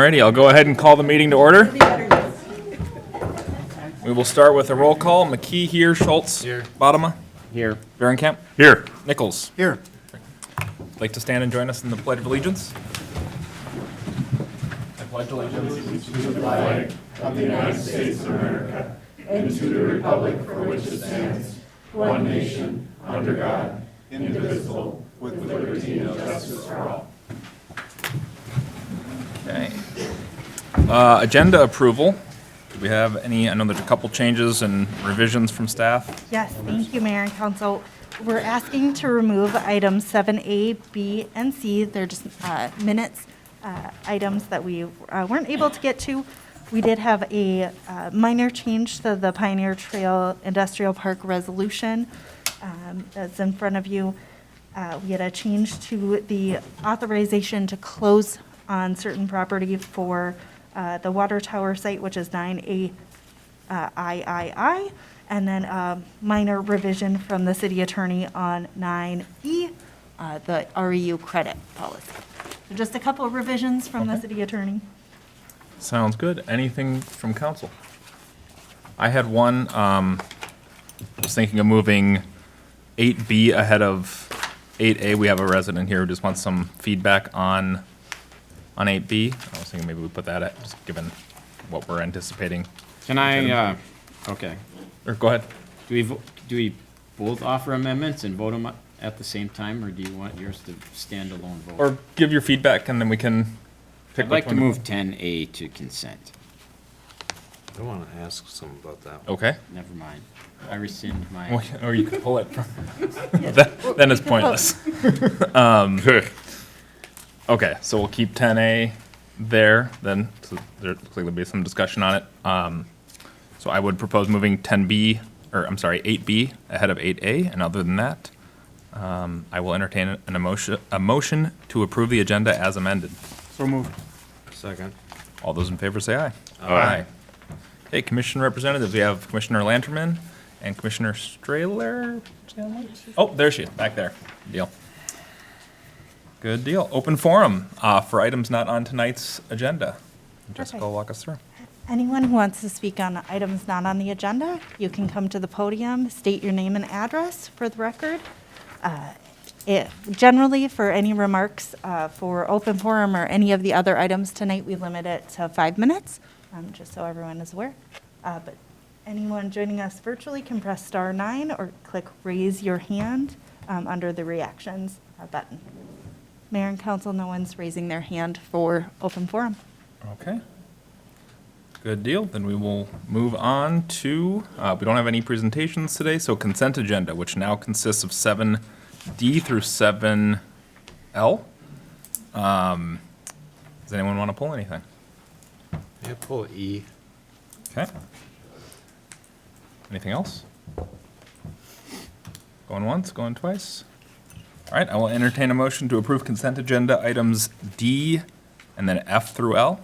Alrighty, I'll go ahead and call the meeting to order. We will start with a roll call. McKee here, Schultz. Here. Bottoма. Here. Behrenkamp. Here. Nichols. Here. Like to stand and join us in the Pledge of Allegiance? I pledge allegiance to the flag of the United States of America and to the republic for which it stands, one nation, under God, indivisible, with liberty and justice for all. Okay. Agenda approval. Do we have any? I know there's a couple changes and revisions from staff. Yes, thank you, Mayor and Council. We're asking to remove items 7A, B, and C. They're just minutes items that we weren't able to get to. We did have a minor change to the Pioneer Trail Industrial Park resolution that's in front of you. We had a change to the authorization to close on certain property for the water tower site, which is 9A III, and then a minor revision from the city attorney on 9E, the REU credit policy. So just a couple of revisions from the city attorney. Sounds good. Anything from council? I had one, was thinking of moving 8B ahead of 8A. We have a resident here who just wants some feedback on 8B. I was thinking maybe we put that at, just given what we're anticipating. Can I, okay. Or go ahead. Do we both offer amendments and vote them at the same time, or do you want yours to stand alone vote? Or give your feedback and then we can pick I'd like which to one move 10A to consent. I want to ask some about that. Okay. Never mind. I rescind my, Or you could pull it from, then it's pointless. Okay, so we'll keep 10A there, then, so there looks like there'll be some discussion on it. So I would propose moving 10B, or I'm sorry, 8B ahead of 8A, and other than that, I will entertain a motion to approve the agenda as amended. So moved. Second. All those in favor say aye. Aye. Okay, commission representatives, we have Commissioner Lanterman and Commissioner Strahler. Oh, there she is, back there. Deal. Good deal. Open forum for items not on tonight's agenda. Jessica will walk us through. Anyone who wants to speak on items not on the agenda, you can come to the podium, state your name and address for the record. Generally, for any remarks for open forum or any of the other items tonight, we limit it to 5 minutes, just so everyone is aware. But anyone joining us virtually can press *9 or click raise your hand under the reactions button. Mayor and council, no one's raising their hand for open forum. Okay. Good deal. Then we will move on to, we don't have any presentations today, so consent agenda, which now consists of 7D through 7L. Does anyone want to pull anything? Yeah, pull E. Okay. Anything else? Going once, going twice? All right, I will entertain a motion to approve consent agenda items D and then F through L.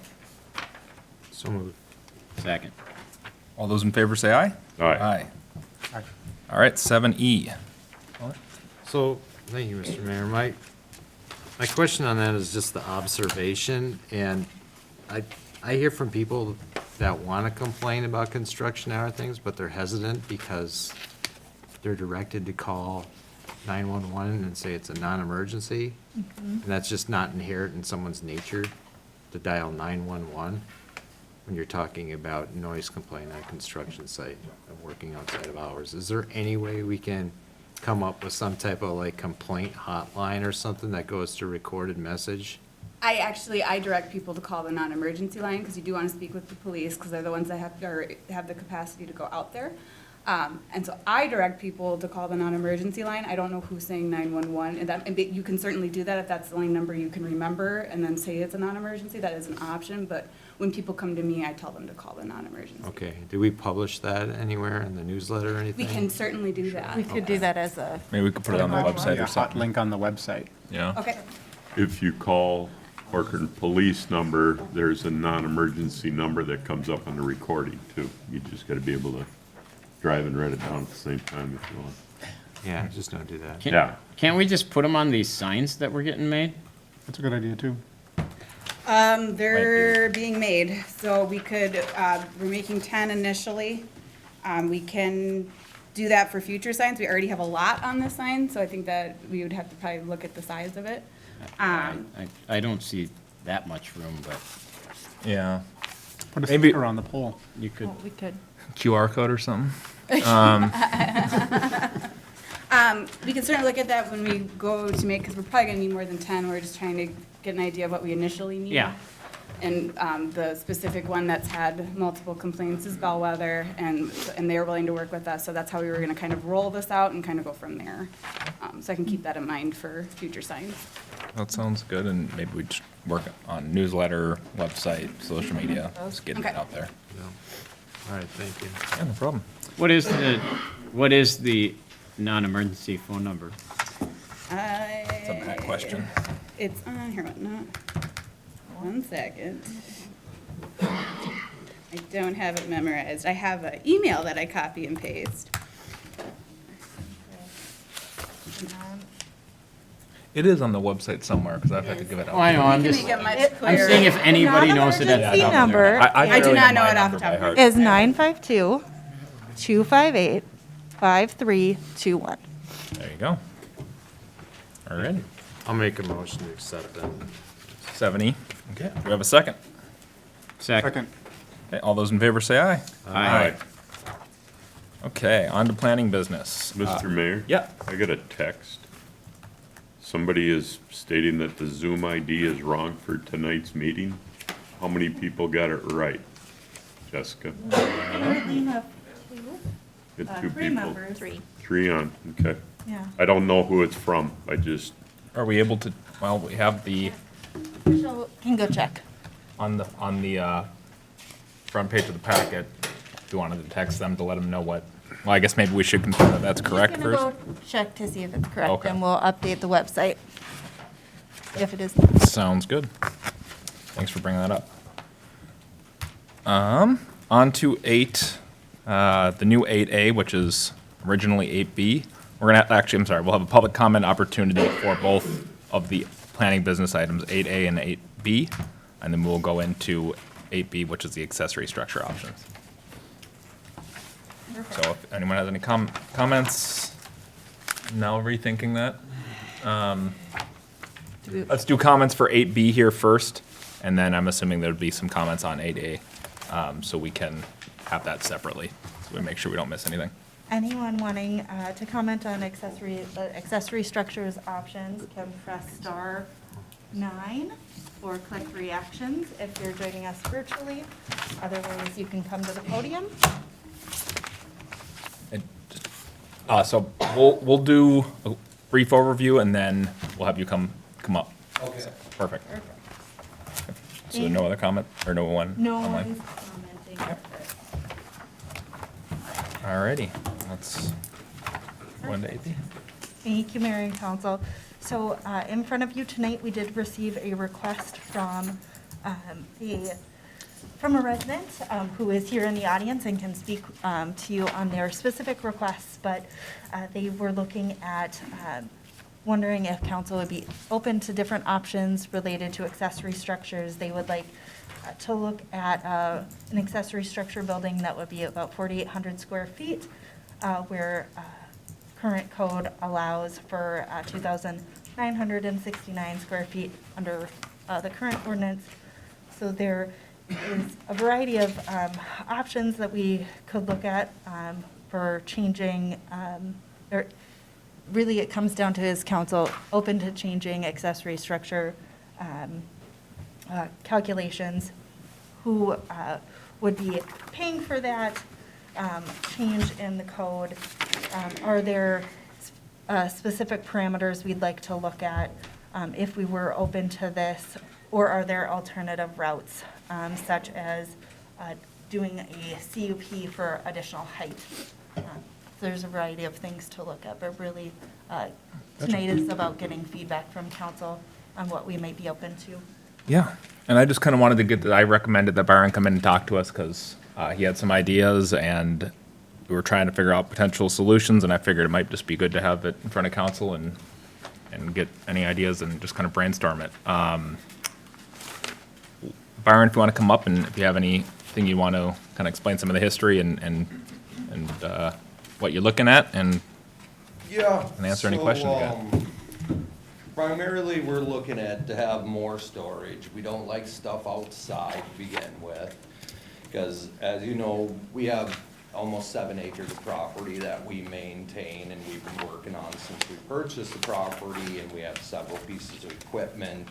So moved. second. All those in favor say aye. Aye. Aye. All right, 7E. So, thank you, Mr. Mayor. My question on that is just the observation, and I hear from people that want to complain about construction hour things, but they're hesitant because they're directed to call 911 and say it's a non-emergency. And that's just not inherent in someone's nature to dial 911 when you're talking about noise complaint on a construction site and working outside of hours. Is there any way we can come up with some type of like complaint hotline or something that goes to recorded message? I direct people to call the non-emergency line because you do want to speak with the police because they're the ones that have the capacity to go out there. And so I direct people to call the non-emergency line. I don't know who's saying 911, and you can certainly do that if that's the only number you can remember and then say it's a non-emergency. That is an option, but when people come to me, I tell them to call the non-emergency. Okay, do we publish that anywhere in the newsletter or anything? We can certainly do that. We could do that as a, Maybe we could put it on the website or hot something. link on the website. Yeah. Okay. If you call Corcoran police number, there's a non-emergency number that comes up on the recording too. You just gotta be able to drive and write it down at the same time if you want. Yeah, just don't do that. Yeah. Can't we just put them on these signs that we're getting made? That's a good idea, too. They're being made, so we could, we're making 10 initially. We can do that for future signs. We already have a lot on this sign, so I think that we would have to probably look at the size of it. I don't see that much room, but Yeah. Put a Maybe- sticker on the pole. you could, We could. QR code or something? We can certainly look at that when we go to make, because we're probably gonna need more than 10. We're just trying to get an idea of what we initially need. Yeah. And the specific one that's had multiple complaints is Bellwether, and they're willing to work with us, so that's how we were gonna kind of roll this out and kind of go from there. So I can keep that in mind for future signs. That sounds good, and maybe we just work on newsletter, website, social media, just getting it Okay. out there. All right, thank you. Yeah, no problem. what is the non-emergency phone number? It's a Matt question. It's on here, one second. I don't have it memorized. I have an email that I copy and paste. It is on the website somewhere, because I've had to give it out. Oh, I know, I'm We can just, make it much I'm clearer. saying if anybody knows it. Non-emergency that's- number I do barely not have know my it off number the top by of my heart. is 952-258-5321. There you go. All right. I'll make a motion to accept that. 70. Okay. Do we have a second? Second. Okay, all those in favor say aye. Aye. Okay, on to planning business. Mr. Mayor? Yeah. I got a text. Somebody is stating that the Zoom ID is wrong for tonight's meeting. How many people got it right? Jessica? Currently have Get two, two three people. members. Three, Three on, okay. yeah. I don't know who it's from. I just, Are we able to, well, we have the, So, can go check. on the front page of the packet, if you wanted to text them to let them know what, well, I guess maybe we should confirm that that's correct I'm first. gonna go check to see if it's correct, Okay. and we'll update the website if it is. Sounds good. Thanks for bringing that up. On to 8, the new 8A, which is originally 8B. We're gonna, actually, I'm sorry, we'll have a public comment opportunity for both of the planning business items, 8A and 8B, and then we'll go into 8B, which is the accessory structure options. So if anyone has any comments, now rethinking that. Let's do comments for 8B here first, and then I'm assuming there'd be some comments on 8A, so we can have that separately, so we make sure we don't miss anything. Anyone wanting to comment on accessory structures options can press *9 or click reactions if you're joining us virtually. Otherwise, you can come to the podium. So we'll do a brief overview, and then we'll have you come up. Okay. Perfect. So no other comment, or no one No online? one's commenting. Alrighty, let's go into 8B. Thank you, Mayor and Council. So in front of you tonight, we did receive a request from a resident who is here in the audience and can speak to you on their specific requests, but they were looking at wondering if council would be open to different options related to accessory structures. They would like to look at an accessory structure building that would be about 4,800 square feet, where current code allows for 2,969 square feet under the current ordinance. So there is a variety of options that we could look at for changing, or really it comes down to is council open to changing accessory structure calculations, who would be paying for that change in the code. Are there specific parameters we'd like to look at if we were open to this, or are there alternative routes, such as doing a CUP for additional height? There's a variety of things to look at, but really, tonight is about getting feedback from council on what we might be open to. Yeah, and I just kind of wanted to get, I recommended that Byron come in and talk to us, because he had some ideas, and we were trying to figure out potential solutions, and I figured it might just be good to have it in front of council and get any ideas and just kind of brainstorm it. Byron, if you want to come up and if you have anything you want to kind of explain some of the history and what you're looking at and Yeah. And answer any so, questions you got. Primarily, we're looking at to have more storage. We don't like stuff outside to begin with. Because as you know, we have almost 7 acres of property that we maintain and we've been working on since we purchased the property, and we have several pieces of equipment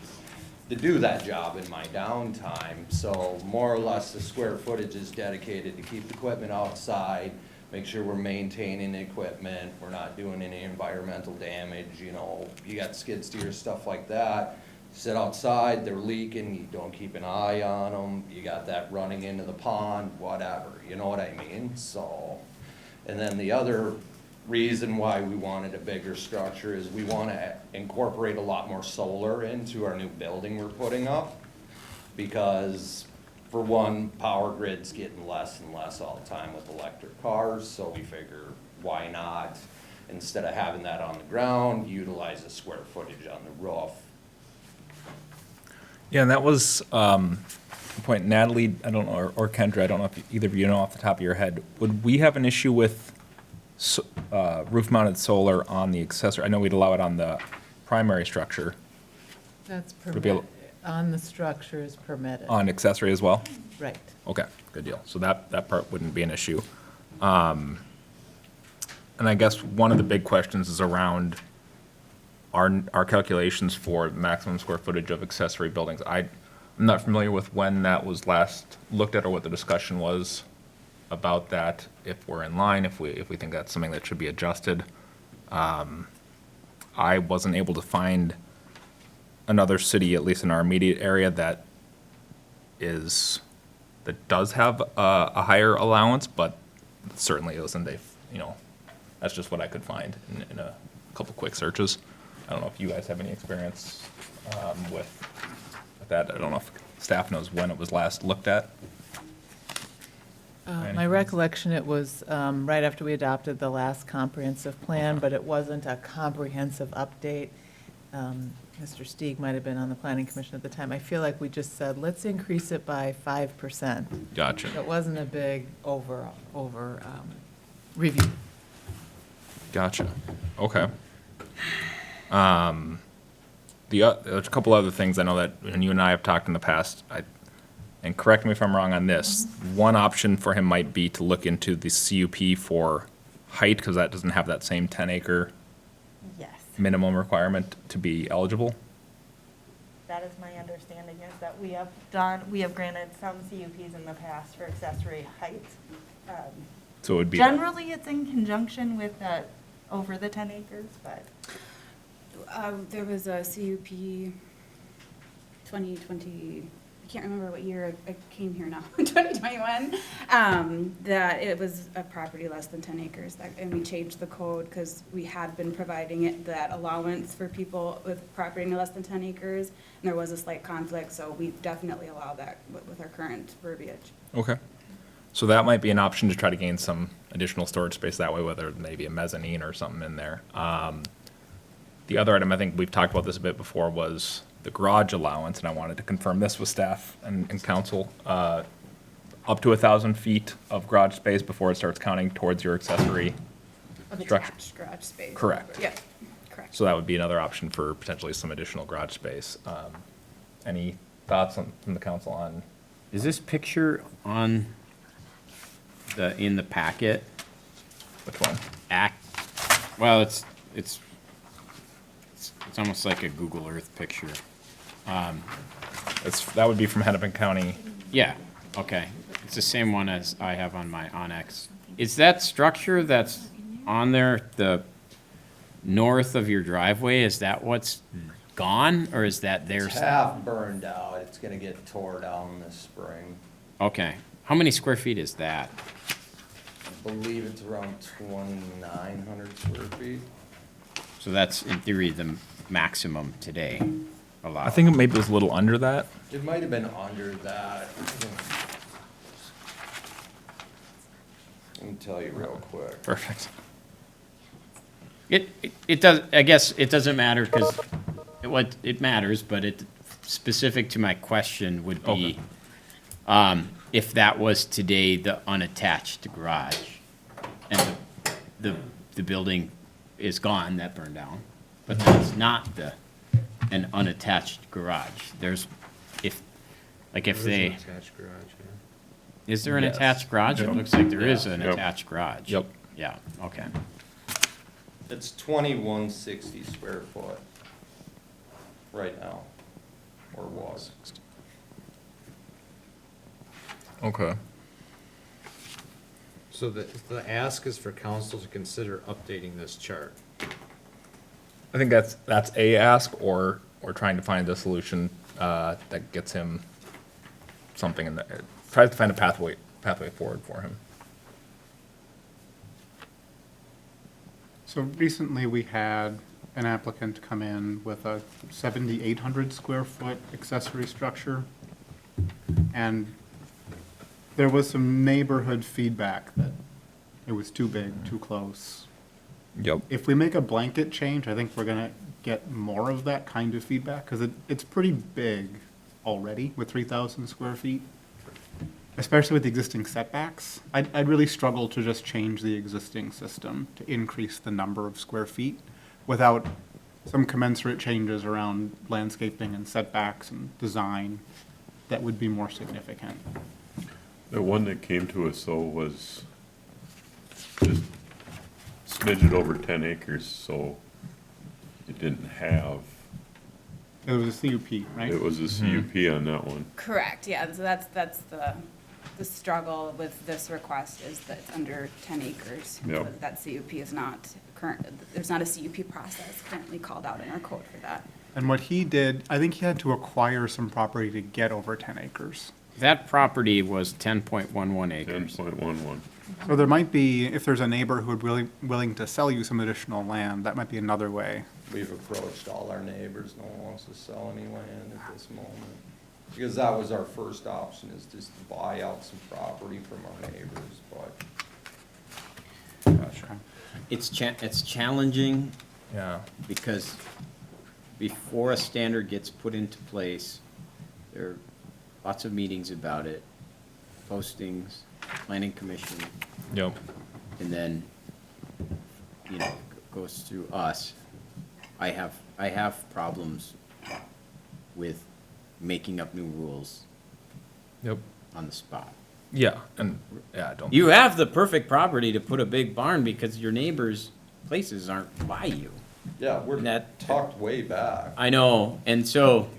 to do that job in my downtime. So more or less, the square footage is dedicated to keep the equipment outside, make sure we're maintaining the equipment, we're not doing any environmental damage, you know, you got skid steer, stuff like that. Sit outside, they're leaking, you don't keep an eye on them, you got that running into the pond, whatever, you know what I mean? So, and then the other reason why we wanted a bigger structure is we want to incorporate a lot more solar into our new building we're putting up. Because for one, power grid's getting less and less all the time with electric cars, so we figure why not, instead of having that on the ground, utilize the square footage on the roof. Yeah, and that was the point. Natalie, I don't know, or Kendra, I don't know if either of you know off the top of your head, would we have an issue with roof-mounted solar on the accessory? I know we'd allow it on the primary structure. That's Would it be permitted, on the structure is permitted, On accessory as well? right. Okay, good deal. So that part wouldn't be an issue. And I guess one of the big questions is around our calculations for maximum square footage of accessory buildings. I'm not familiar with when that was last looked at or what the discussion was about that, if we're in line, if we think that's something that should be adjusted. I wasn't able to find another city, at least in our immediate area, that does have a higher allowance, but certainly isn't that's just what I could find in a couple quick searches. I don't know if you guys have any experience with that. I don't know if staff knows when it was last looked at. My recollection, it was right after we adopted the last comprehensive plan, but it wasn't a comprehensive update. Mr. Stieg might have been on the planning commission at the time. I feel like we just said, let's increase it by 5%. Gotcha. It wasn't a big review. Gotcha. Okay. There's a couple other things I know that, and you and I have talked in the past, and correct me if I'm wrong on this, one option for him might be to look into the CUP for height, because that doesn't have that same 10-acre Yes, minimum requirement to be eligible. that is my understanding, is that we have granted some CUPs in the past for accessory height. So it would be. Generally, it's in conjunction with over the 10 acres, but There was a CUP 2020, I can't remember what year I came here now, 2021, that it was a property less than 10 acres. And we changed the code because we had been providing that allowance for people with property less than 10 acres. And there was a slight conflict, so we definitely allow that with our current verbiage. Okay. So that might be an option to try to gain some additional storage space that way, whether it may be a mezzanine or something in there. The other item, I think we've talked about this a bit before, was the garage allowance, and I wanted to confirm this with staff and council. Up to 1,000 feet of garage space before it starts counting towards your accessory Of structure. attached garage space. Correct. Yeah, correct. So that would be another option for potentially some additional garage space. Any thoughts from the council on? Is this picture in the packet? Which one? Well, it's almost like a Google Earth picture. That would be from Hennepin County. Yeah, okay. It's the same one as I have on my Onyx. Is that structure that's on there, the north of your driveway, is that what's gone, or is that It's theirs? half burned out, it's gonna get tore down this spring. Okay. How many square feet is that? I believe it's around 2,900 square feet. So that's, in theory, the maximum today allowed. I think maybe it was a little under that. It might have been under that. Let me tell you real quick. Perfect. It does, I guess it doesn't matter because it matters, but specific to my question would be, If that was today the unattached garage, and the building is gone, that burned down, but that's not an unattached garage. There's, if There's they, an attached garage, yeah. is there an Yes. attached garage? It Yep. looks like there is an Yep. attached garage. Yep. Yeah, okay. It's 2160 square foot right now, or was. Okay. So the ask is for council to consider updating this chart. I think that's a ask, or trying to find a solution that gets him something in the, tries to find a pathway forward for him. So recently, we had an applicant come in with a 7,800 square foot accessory structure. And there was some neighborhood feedback that it was too big, too close. Yep. If we make a blanket change, I think we're gonna get more of that kind of feedback, because it's pretty big already with 3,000 square feet. Especially with the existing setbacks. I'd really struggle to just change the existing system to increase the number of square feet without some commensurate changes around landscaping and setbacks and design that would be more significant. The one that came to us, though, was just smidget over 10 acres, so it didn't have, It was a CUP, right? it was a CUP on that one. Correct, yeah, so that's the struggle with this request is that it's under 10 acres. Yep. So that CUP is not current, there's not a CUP process currently called out in our code for that. And what he did, I think he had to acquire some property to get over 10 acres. That property was 10.11 acres. 10.11. So there might be, if there's a neighbor who would really willing to sell you some additional land, that might be another way. We've approached all our neighbors, no one wants to sell any land at this moment. Because that was our first option, is just to buy out some property from our neighbors, but It's challenging Yeah. because before a standard gets put into place, there are lots of meetings about it, postings, planning commission, Yep. and then, goes through us. I have problems with making up new rules Yep. on the spot. Yeah, and yeah, I don't. You have the perfect property to put a big barn because your neighbors' places aren't by you. yeah, we're That- tucked way back. I know, and so,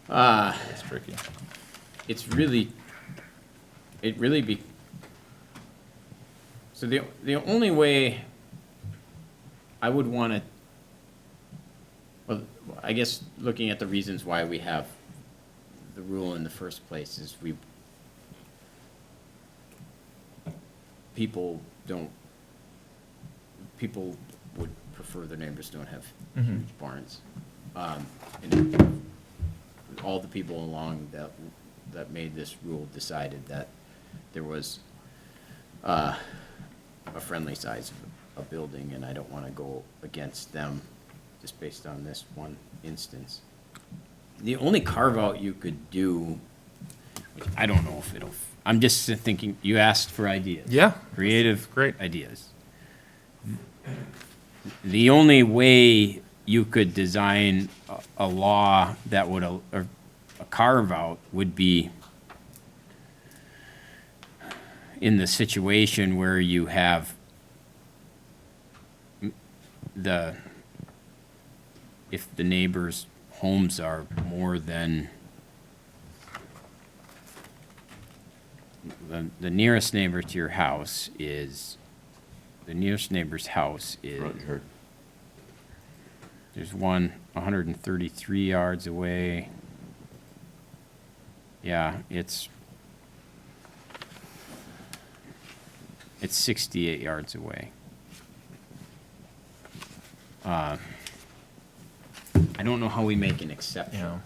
It's tricky. it really be, so the only way I would want to, well, I guess looking at the reasons why we have the rule in the first place is people would prefer their neighbors don't have huge barns. And all the people along that made this rule decided that there was a friendly size of a building, and I don't want to go against them just based on this one instance. The only carve-out you could do, which I don't know if I'm just thinking, you asked for ideas. Yeah. Creative, Great. ideas. The only way you could design a law that would, or a carve-out would be in the situation where you have if the neighbors' homes are more than, the nearest neighbor to your house is, the nearest neighbor's house is, Front yard. there's one 133 yards away. Yeah, it's 68 yards away. I don't know how we make an exception. Yeah.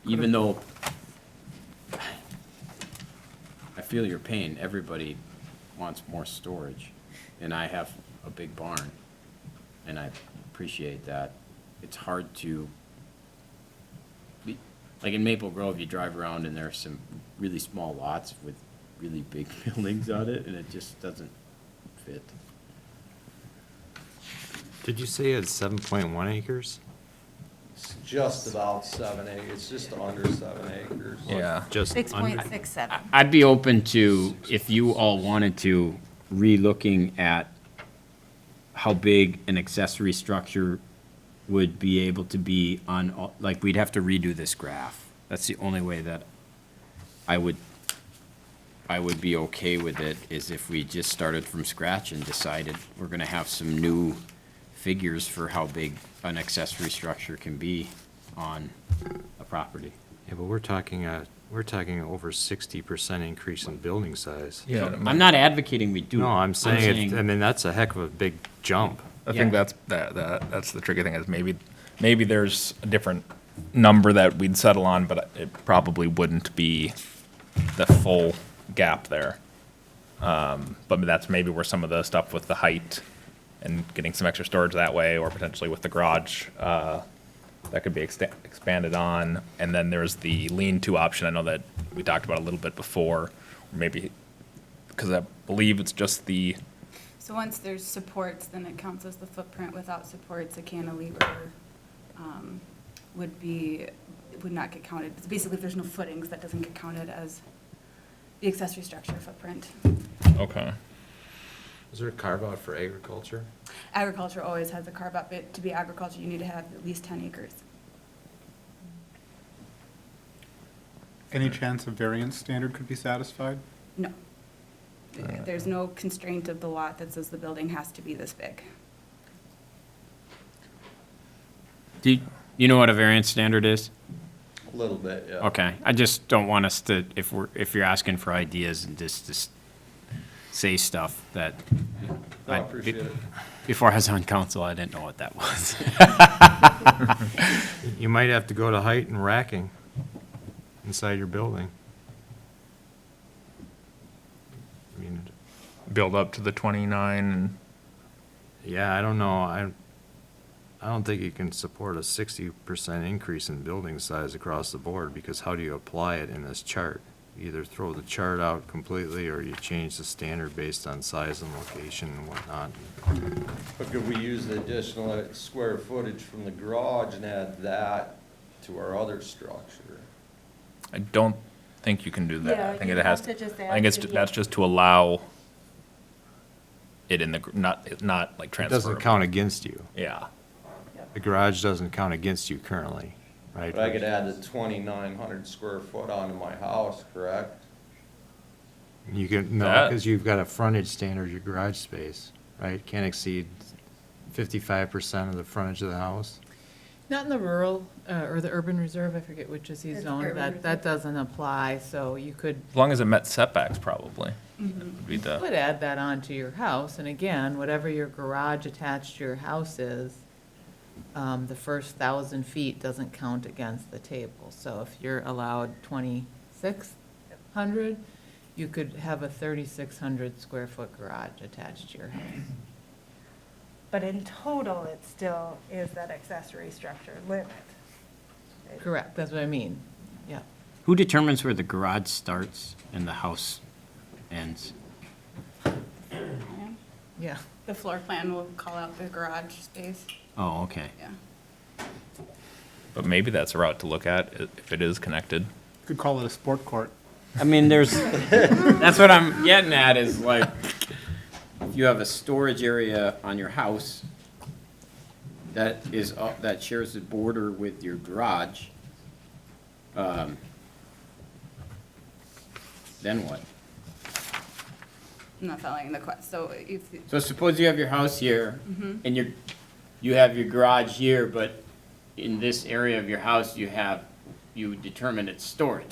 Even though I feel your pain, everybody wants more storage, and I have a big barn, and I appreciate that. It's hard to, Like in Maple Grove, you drive around and there are some really small lots with really big buildings on it, and it just doesn't fit. Did you say it's 7.1 acres? It's just about 7 acres, it's just under 7 acres. Yeah. Just under? 6.67. I'd be open to, if you all wanted to, re-looking at how big an accessory structure would be able to be on, like, we'd have to redo this graph. That's the only way that I would be okay with it, is if we just started from scratch and decided we're gonna have some new figures for how big an accessory structure can be on a property. Yeah, but we're talking over 60% increase in building size. Yeah. I'm not advocating we do. No, I'm saying, saying- I mean, that's a heck of a big jump. I think that's the tricky thing is maybe there's a different number that we'd settle on, but it probably wouldn't be the full gap there. But that's maybe where some of the stuff with the height and getting some extra storage that way, or potentially with the garage, that could be expanded on. And then there's the lean-to option. I know that we talked about a little bit before, maybe, because I believe it's just the, So once there's supports, then it counts as the footprint. Without supports, a cantilever would not get counted. It's basically, if there's no footings, that doesn't get counted as the accessory structure footprint. okay. Is there a carve out for agriculture? Agriculture always has a carve-out, but to be agriculture, you need to have at least 10 acres. Any chance a variance standard could be satisfied? No. There's no constraint of the lot that says the building has to be this big. Do you know what a variance standard is? A little bit, yeah. Okay, I just don't want us to, if you're asking for ideas and just say stuff that. No, I appreciate it. Before I was on council, I didn't know what that was. You might have to go to height and racking inside your building. I mean, Build up to the 29 and yeah, I don't know, I don't think you can support a 60% increase in building size across the board, because how do you apply it in this chart? You either throw the chart out completely, or you change the standard based on size and location and whatnot. But could we use the additional square footage from the garage and add that to our other structure? I don't think you can do that. Yeah, I think you it has, have to just I add think it's, the- that's just to allow it in the, not like It transferable. doesn't count against you. Yeah. The garage doesn't count against you currently, right? But I could add the 2,900 square foot onto my house, correct? You can, no, That- because you've got a frontage standard, your garage space, right? Can't exceed 55% of the frontage of the house. Not in the rural, or the urban reserve, I forget which is It's zoned, urban that reserve. doesn't apply, so you could As long as it met setbacks, probably. Would be the, would add that onto your house, and again, whatever your garage attached to your house is, the first 1,000 feet doesn't count against the table. So if you're allowed 2,600, you could have a 3,600 square foot garage attached to your house. But in total, it still is that accessory structure limit. Correct, that's what I mean, yeah. Who determines where the garage starts and the house ends? Yeah. The floor plan will call out the garage space, Oh, okay. yeah. but maybe that's a route to look at if it is connected. Could call it a sport court. I mean, that's what I'm getting at, is like, if you have a storage area on your house that shares the border with your garage, then what? I'm not following the question. So if, So suppose you have your house here, and you have your garage here, but in this area of your house, you determine it's storage.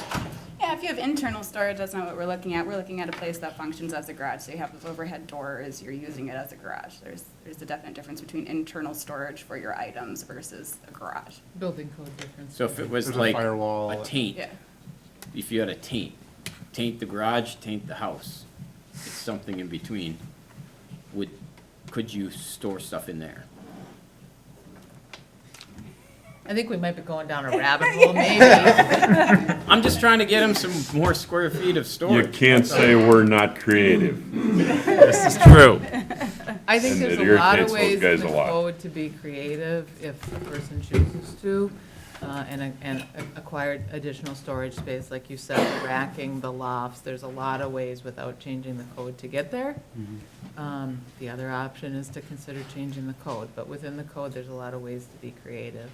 yeah, if you have internal storage, that's not what we're looking at. We're looking at a place that functions as a garage. So you have this overhead door as you're using it as a garage. There's a definite difference between internal storage for your items versus a garage. Building code difference. So if it was There's a like firewall. a taint, Yeah. if you had a taint the garage, taint the house, it's something in between, could you store stuff in there? I think we might be going down a rabbit hole, maybe. I'm just trying to get him some more square feet of You storage. can't say we're not creative. This is true. I think And there's it a lot of irritates those ways in guys the a lot. code to be creative if the person chooses to, and acquire additional storage space, like you said, racking the lofts. There's a lot of ways without changing the code to get there. The other option is to consider changing the code, but within the code, there's a lot of ways to be creative.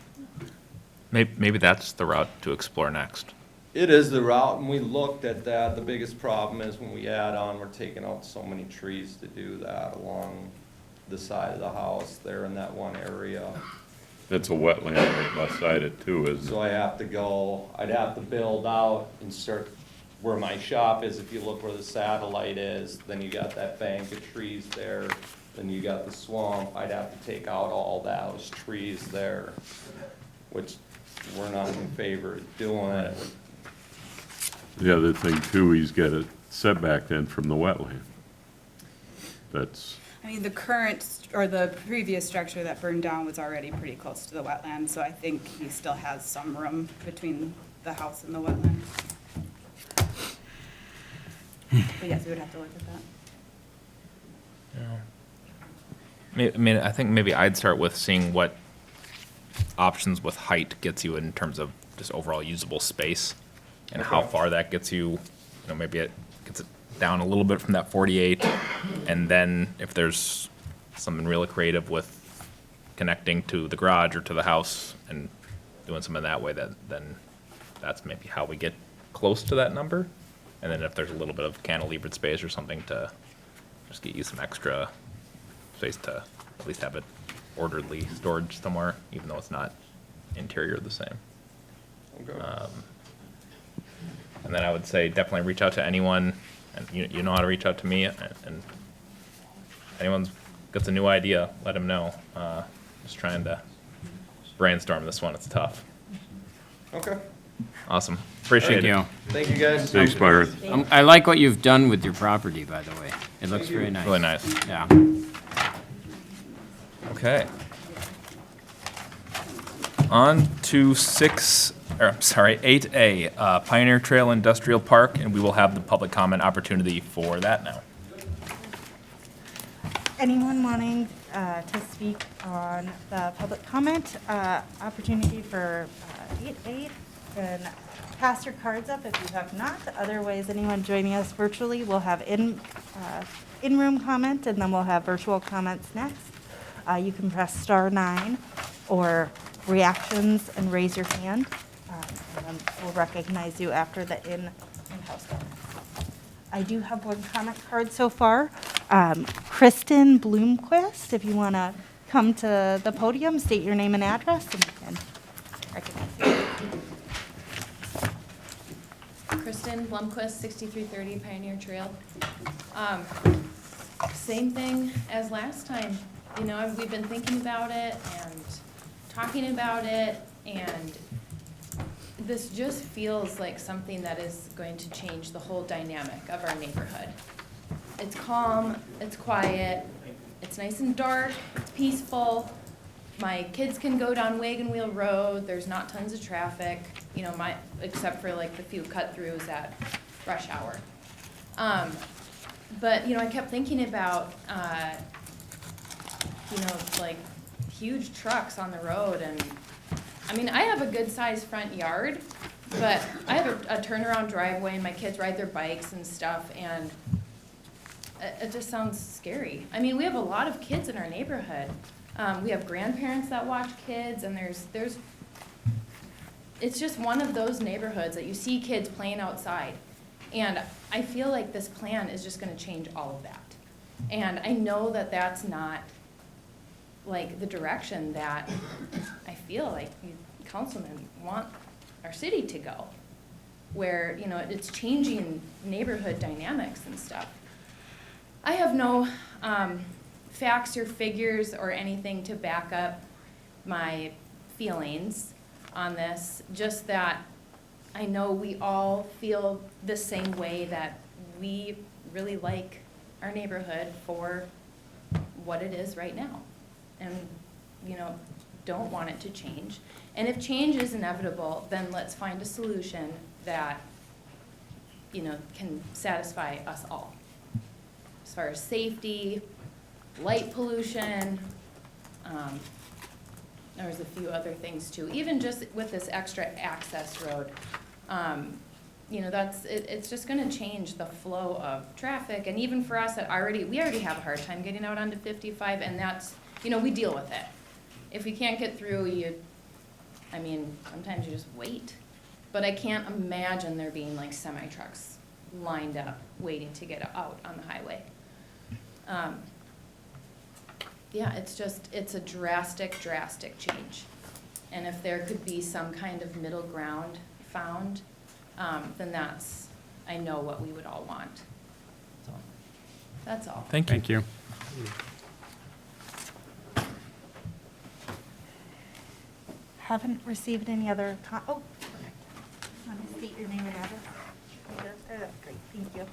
Maybe that's the route to explore next. It is the route, and we looked at that. The biggest problem is when we add on, we're taking out so many trees to do that along the side of the house there in that one area. That's a wetland right beside it too, isn't So it? I'd have to build out and start where my shop is. If you look where the satellite is, then you got that bank of trees there, then you got the swamp. I'd have to take out all those trees there, which we're not in favor of doing it. The other thing too, he's got a setback then from the wetland. That's, I mean, the current, or the previous structure that burned down was already pretty close to the wetland, so I think he still has some room between the house and the wetland. But yes, we would have to look at that. I mean, I think maybe I'd start with seeing what options with height gets you in terms of just overall usable space and how far that gets you. You know, maybe it gets it down a little bit from that 48, and then if there's something really creative with connecting to the garage or to the house and doing something that way, then that's maybe how we get close to that number. And then if there's a little bit of cantilevered space or something to just get you some extra space to at least have it orderly storage somewhere, even though it's not interior the same. Okay. And then I would say definitely reach out to anyone, and you know how to reach out to me, and anyone's gets a new idea, let them know. Just trying to brainstorm this one, it's tough. Okay. Awesome, appreciate Thank it. you. Thank you, guys. thanks, Byron. I like what you've done with your property, by the way. It looks very nice. Really nice. Yeah. Okay. On to 8A, Pioneer Trail Industrial Park, and we will have the public comment opportunity for that now. Anyone wanting to speak on the public comment opportunity for 8A, then pass your cards up if you have not. Otherwise, anyone joining us virtually will have in-room comment, and then we'll have virtual comments next. You can press *9 or reactions and raise your hand, and then we'll recognize you after the in-house comments. I do have one comment card so far. Kristen Bloomquist, if you want to come to the podium, state your name and address, and we can recognize you. Kristen Blumquist, 6330 Pioneer Trail. Same thing as last time. You know, we've been thinking about it and talking about it, and this just feels like something that is going to change the whole dynamic of our neighborhood. It's calm, it's quiet, it's nice and dark, it's peaceful. My kids can go down Wagon Wheel Road, there's not tons of traffic, you know, except for like the few cut-throughs at rush hour. But, you know, I kept thinking about, you know, like huge trucks on the road, and I mean, I have a good-sized front yard, but I have a turnaround driveway, and my kids ride their bikes and stuff, and it just sounds scary. I mean, we have a lot of kids in our neighborhood. We have grandparents that watch kids, and it's just one of those neighborhoods that you see kids playing outside. And I feel like this plan is just gonna change all of that. And I know that that's not like the direction that I feel like you councilmen want our city to go, where, you know, it's changing neighborhood dynamics and stuff. I have no facts or figures or anything to back up my feelings on this, just that I know we all feel the same way, that we really like our neighborhood for what it is right now. And, you know, don't want it to change. And if change is inevitable, then let's find a solution that, you know, can satisfy us all. As far as safety, light pollution, there's a few other things too. Even just with this extra access road, you know, it's just gonna change the flow of traffic. And even for us that we already have a hard time getting out onto 55, and that's, you know, we deal with it. If we can't get through, sometimes you just wait. But I can't imagine there being like semi-trucks lined up, waiting to get out on the highway. Yeah, it's a drastic change. And if there could be some kind of middle ground found, then I know what we would all want. So, that's all. Thank you. Thank you. Haven't received any other, want to state your name and address? Great, thank you.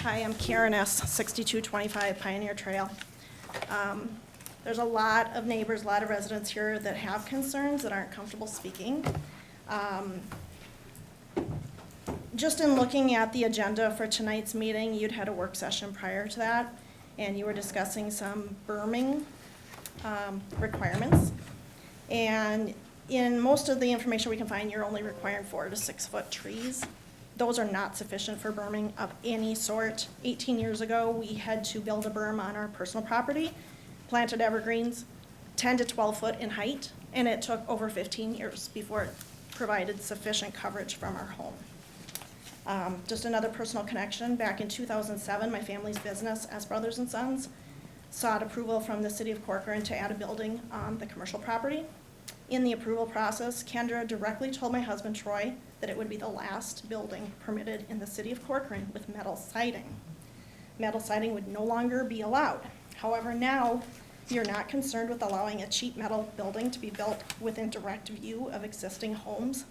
Hi, I'm Karen S., 6225 Pioneer Trail. There's a lot of neighbors, a lot of residents here that have concerns that aren't comfortable speaking. Just in looking at the agenda for tonight's meeting, you'd had a work session prior to that, and you were discussing some berming requirements. And in most of the information we can find, you're only requiring 4 to 6 foot trees. Those are not sufficient for berming of any sort. 18 years ago, we had to build a berm on our personal property, planted evergreens, 10 to 12 foot in height, and it took over 15 years before it provided sufficient coverage from our home. Just another personal connection, back in 2007, my family's business, S Brothers and Sons, sought approval from the city of Corcoran to add a building on the commercial property. In the approval process, Kendra directly told my husband, Troy, that it would be the last building permitted in the city of Corcoran with metal siding. Metal siding would no longer be allowed. However, now you're not concerned with allowing a cheap metal building to be built within direct view of existing homes.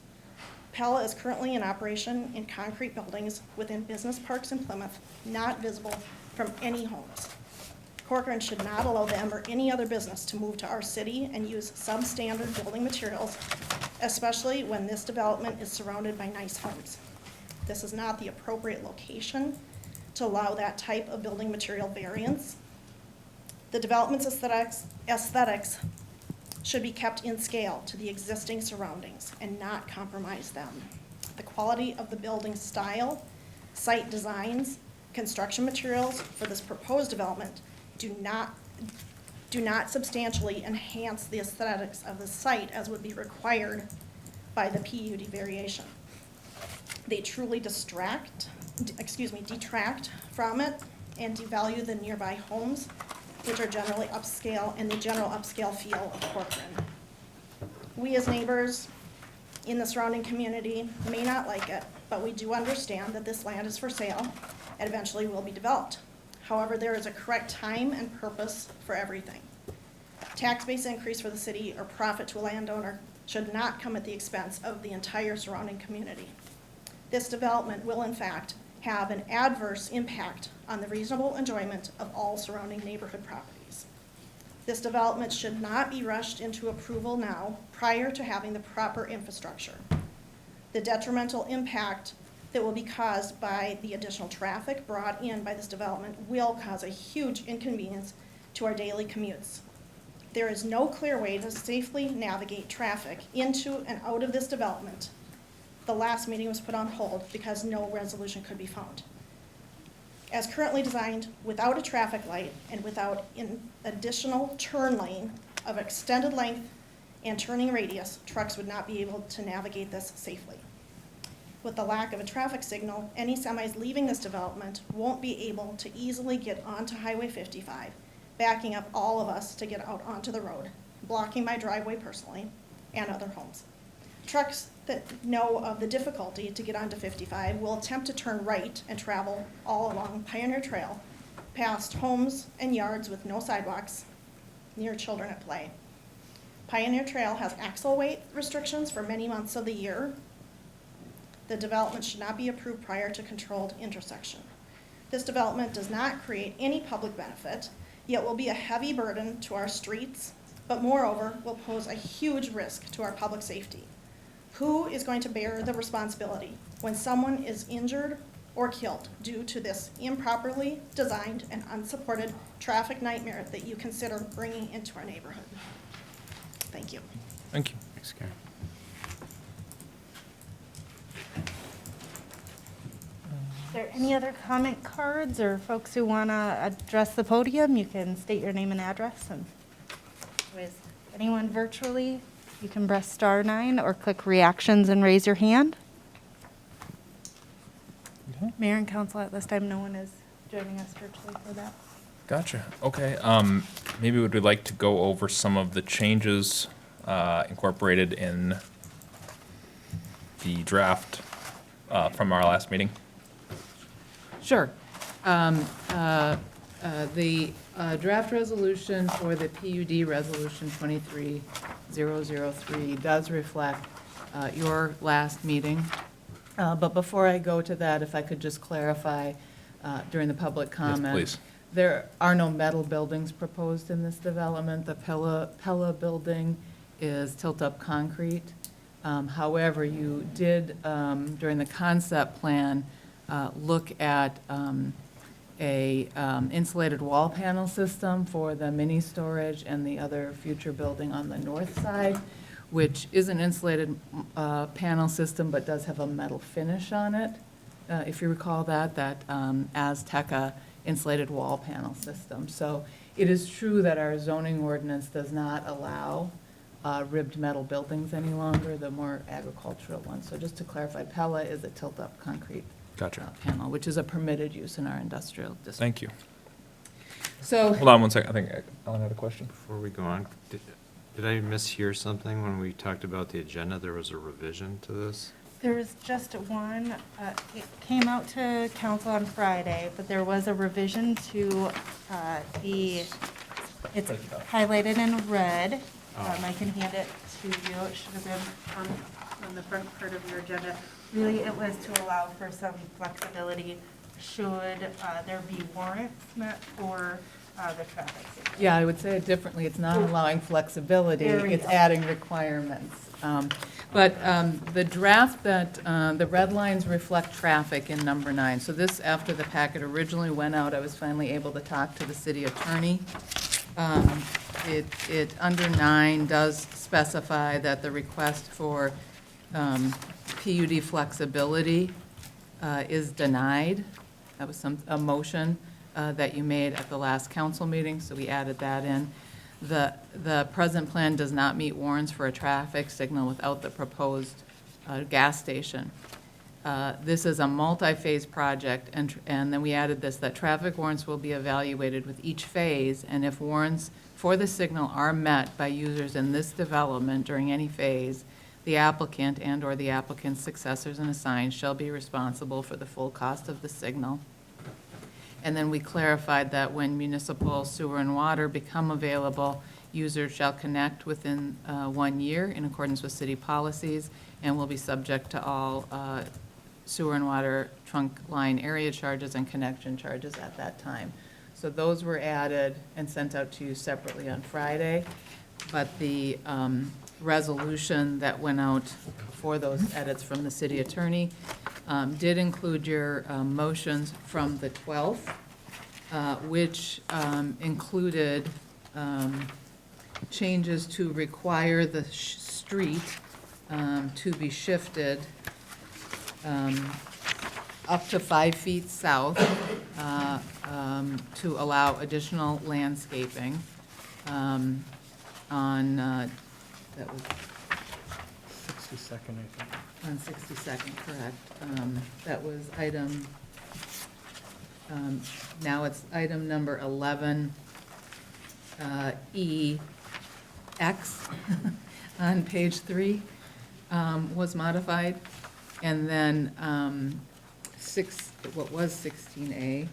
Pella is currently in operation in concrete buildings within business parks in Plymouth, not visible from any homes. Corcoran should not allow them or any other business to move to our city and use substandard building materials, especially when this development is surrounded by nice homes. This is not the appropriate location to allow that type of building material variance. The development's aesthetics should be kept in scale to the existing surroundings and not compromise them. The quality of the building style, site designs, construction materials for this proposed development do not substantially enhance the aesthetics of the site as would be required by the PUD variation. They truly detract from it and devalue the nearby homes, which are generally upscale and the general upscale feel of Corcoran. We as neighbors in the surrounding community may not like it, but we do understand that this land is for sale and eventually will be developed. However, there is a correct time and purpose for everything. Tax base increase for the city or profit to a landowner should not come at the expense of the entire surrounding community. This development will in fact have an adverse impact on the reasonable enjoyment of all surrounding neighborhood properties. This development should not be rushed into approval now prior to having the proper infrastructure. The detrimental impact that will be caused by the additional traffic brought in by this development will cause a huge inconvenience to our daily commutes. There is no clear way to safely navigate traffic into and out of this development. The last meeting was put on hold because no resolution could be found. As currently designed, without a traffic light and without an additional turn lane of extended length and turning radius, trucks would not be able to navigate this safely. With the lack of a traffic signal, any semis leaving this development won't be able to easily get onto Highway 55, backing up all of us to get out onto the road, blocking my driveway personally and other homes. Trucks that know of the difficulty to get onto 55 will attempt to turn right and travel all along Pioneer Trail, past homes and yards with no sidewalks, near children at play. Pioneer Trail has axle weight restrictions for many months of the year. The development should not be approved prior to controlled intersection. This development does not create any public benefit It will be a heavy burden to our streets, but moreover, will pose a huge risk to our public safety. Who is going to bear the responsibility when someone is injured or killed due to this improperly designed and unsupported traffic nightmare that you consider bringing into our neighborhood? Thank you. Thank you. Thanks, Karen. Is there any other comment cards or folks who want to address the podium? You can state your name and address. And with anyone virtually, you can press *9 or click reactions and raise your hand. Okay. Mayor and council, at this time, no one is joining us virtually for that. Gotcha. Okay. Maybe would we like to go over some of the changes incorporated in the draft from our last meeting? Sure. The draft resolution for the PUD Resolution 23003 does reflect your last meeting. But before I go to that, if I could just clarify during the public comment. please. There are no metal buildings proposed in this development. The Pella building is tilt-up concrete. However, you did, during the concept plan, look at a insulated wall panel system for the mini storage and the other future building on the north side, which is an insulated panel system but does have a metal finish on it. If you recall that Azteca insulated wall panel system. So it is true that our zoning ordinance does not allow ribbed metal buildings any longer, the more agricultural ones. So just to clarify, Pella is a tilt-up concrete Gotcha. panel, which is a permitted use in our industrial district. Thank you. So, Hold on one second. I think Ellen had a question. Before we go on, did I mishear something when we talked about the agenda? There was a revision to this? There was just one, it came out to council on Friday, but there was a revision to it's highlighted in red. I can hand it to you. It should have been on the front part of your agenda. Really, it was to allow for some flexibility should there be warrants met for the traffic safety. yeah, I would say it differently. It's not allowing flexibility, There we it's go. adding requirements. But the draft that, the red lines reflect traffic in number 9. So this, after the packet originally went out, I was finally able to talk to the city attorney. It, under 9, does specify that the request for PUD flexibility is denied. That was a motion that you made at the last council meeting, so we added that in. The present plan does not meet warrants for a traffic signal without the proposed gas station. This is a multi-phase project, and then we added this, that traffic warrants will be evaluated with each phase, and if warrants for the signal are met by users in this development during any phase, the applicant and/or the applicant's successors and assigns shall be responsible for the full cost of the signal. And then we clarified that when municipal sewer and water become available, users shall connect within 1 year in accordance with city policies and will be subject to all sewer and water trunk line area charges and connection charges at that time. So those were added and sent out to you separately on Friday. But the resolution that went out for those edits from the city attorney did include your motions from the 12th, which included changes to require the street to be shifted up to 5 feet south to allow additional landscaping on, that was 62nd, I think. on 62nd, correct. That was item, now it's item number 11, EX on page 3 was modified. And then what was 16A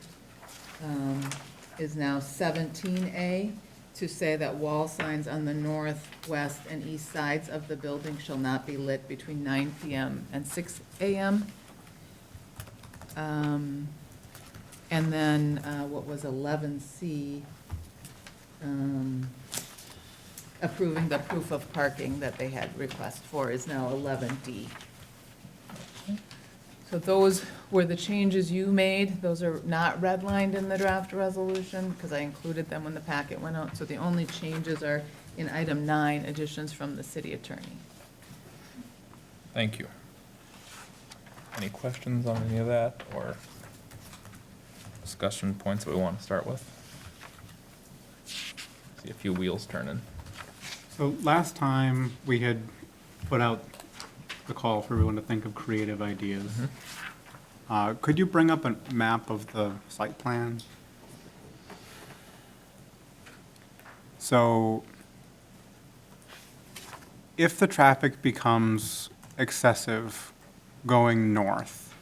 is now 17A, to say that wall signs on the north, west, and east sides of the building shall not be lit between 9 PM and 6 AM. And then what was 11C approving the proof of parking that they had request for is now 11D. So those were the changes you made. Those are not redlined in the draft resolution because I included them when the packet went out. So the only changes are in item 9, additions from the city attorney. Thank you. Any questions on any of that or discussion points that we want to start with? See a few wheels turning. So last time, we had put out the call for everyone to think of creative ideas. Could you bring up a map of the site plan? So if the traffic becomes excessive going north,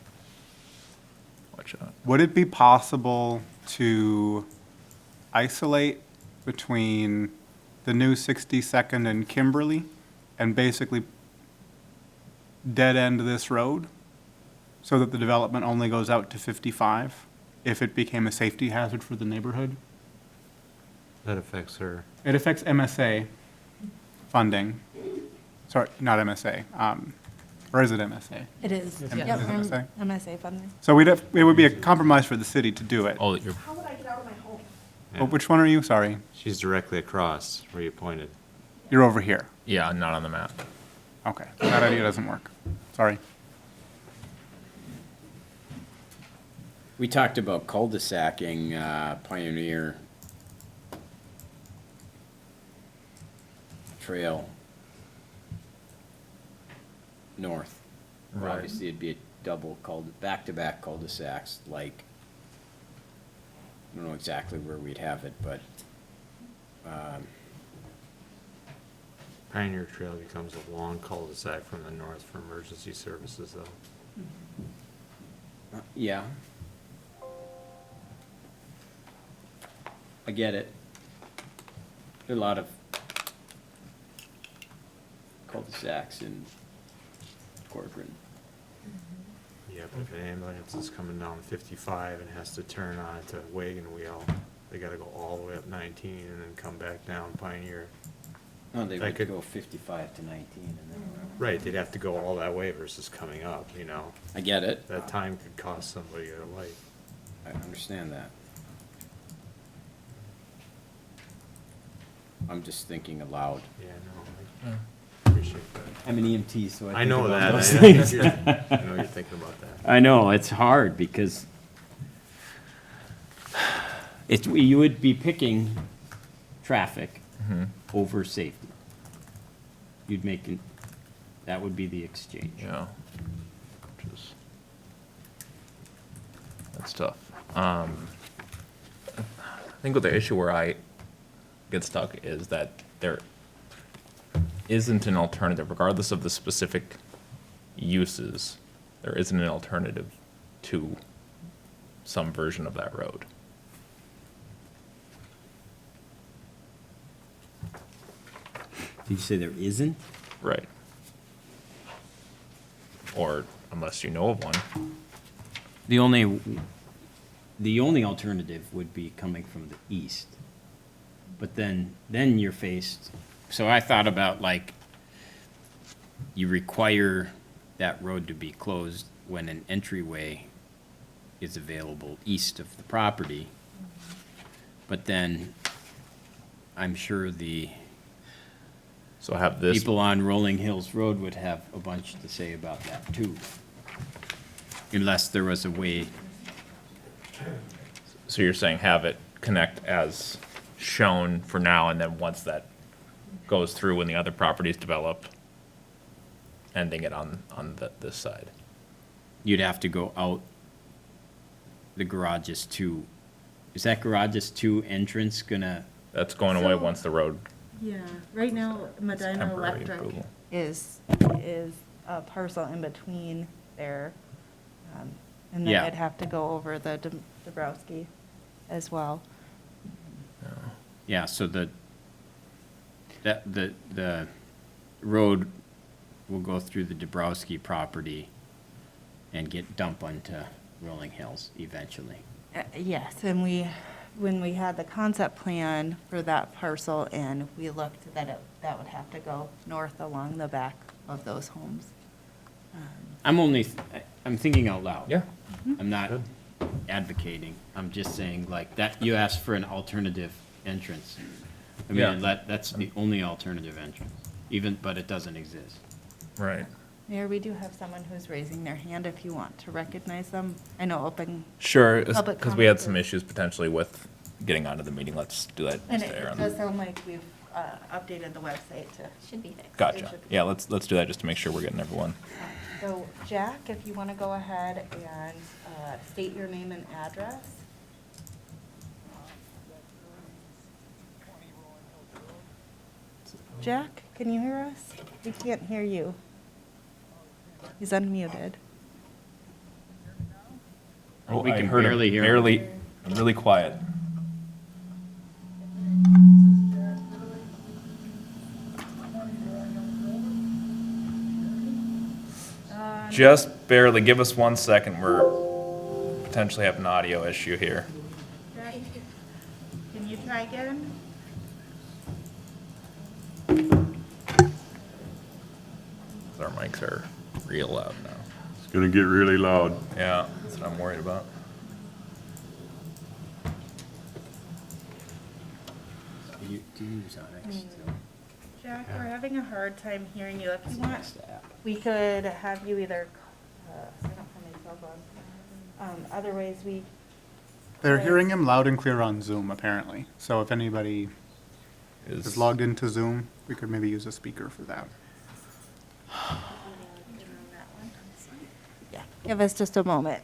Watch out. would it be possible to isolate between the new 62nd and Kimberly and basically dead end this road so that the development only goes out to 55 if it became a safety hazard for the neighborhood? That affects her. It affects MSA funding. Sorry, not MSA. Or is it MSA? It is. Is Yep, it MSA? MSA funding. So it would be a compromise for the city to do it. Oh, you're, How would I get out of my home? Oh, which one are you? Sorry. She's directly across where you pointed. You're over here. yeah, not on the map. Okay, that idea doesn't work. Sorry. We talked about cul-de-sacing Pioneer Trail north. Right. Obviously, it'd be a double back-to-back cul-de-sacs, like, I don't know exactly where we'd have it, but, Pioneer Trail becomes a long cul-de-sac from the north for emergency services, though. yeah. I get it. There are a lot of cul-de-sacs in Corcoran. Yeah, but if an ambulance is coming down 55 and has to turn on it to wagon wheel, they gotta go all the way up 19 and then come back down Pioneer. No, they That would could- go 55 to 19 and then around. Right, they'd have to go all that way versus coming up, you know? I get it. That time could cost somebody their life. I understand that. I'm just thinking aloud. Yeah, no, I appreciate that. I'm an EMT, so I I think know about that. those I things. I know you're thinking about that. I know, it's hard because you would be picking traffic over safety. You'd make it, that would be the exchange. Yeah. Which is, that's tough. I think what the issue where I get stuck is that there isn't an alternative, regardless of the specific uses, there isn't an alternative to some version of that road. Did you say there isn't? Right. Or unless you know of one. The only alternative would be coming from the east. But then you're faced, so I thought about like, you require that road to be closed when an entryway is available east of the property. But then I'm sure the So have this. people on Rolling Hills Road would have a bunch to say about that too. Unless there was a way. So you're saying have it connect as shown for now, and then once that goes through, when the other properties develop, ending it on this side? You'd have to go out the garages two. Is that garages two entrance gonna, That's going away So- once the road Yeah, right now Medina temporary Electric approval. is a parcel in between there. And then Yeah. it'd have to go over the Dabrowski as well. yeah, so the road will go through the Dabrowski property and get dumped onto Rolling Hills eventually. Yes, and we when we had the concept plan for that parcel in, we looked that that would have to go north along the back of those homes. I'm thinking out loud. Yeah. I'm not advocating. I'm just saying like that, you asked for an alternative entrance. I Yeah. mean, that's the only alternative entrance, but it doesn't exist. Right. Mayor, we do have someone who's raising their hand if you want to recognize them. I know open, Sure, Public because we had comments some or- issues potentially with getting onto the meeting. Let's do that. and just it there on- does sound like we've updated the website to. Should be fixed. Gotcha. it should be. Yeah, let's do that just to make sure we're getting everyone. So Jack, if you want to go ahead and state your name and address. Jack, can you hear us? We can't hear you. He's unmuted. We I can heard him barely hear him. Barely, really quiet. Just barely. Give us 1 second. We're potentially have an audio issue here. Jack, can you try again? Our mics are real loud now. It's gonna get really loud. Yeah, that's what I'm worried about. Do you use Onyx still? Jack, we're having a hard time hearing you. If you want, we could have you either, I don't have my cell phone. Otherwise, we, They're hearing him loud and clear on Zoom, apparently. So if anybody is logged into Zoom, we could maybe use a speaker for that. yeah, give us just a moment.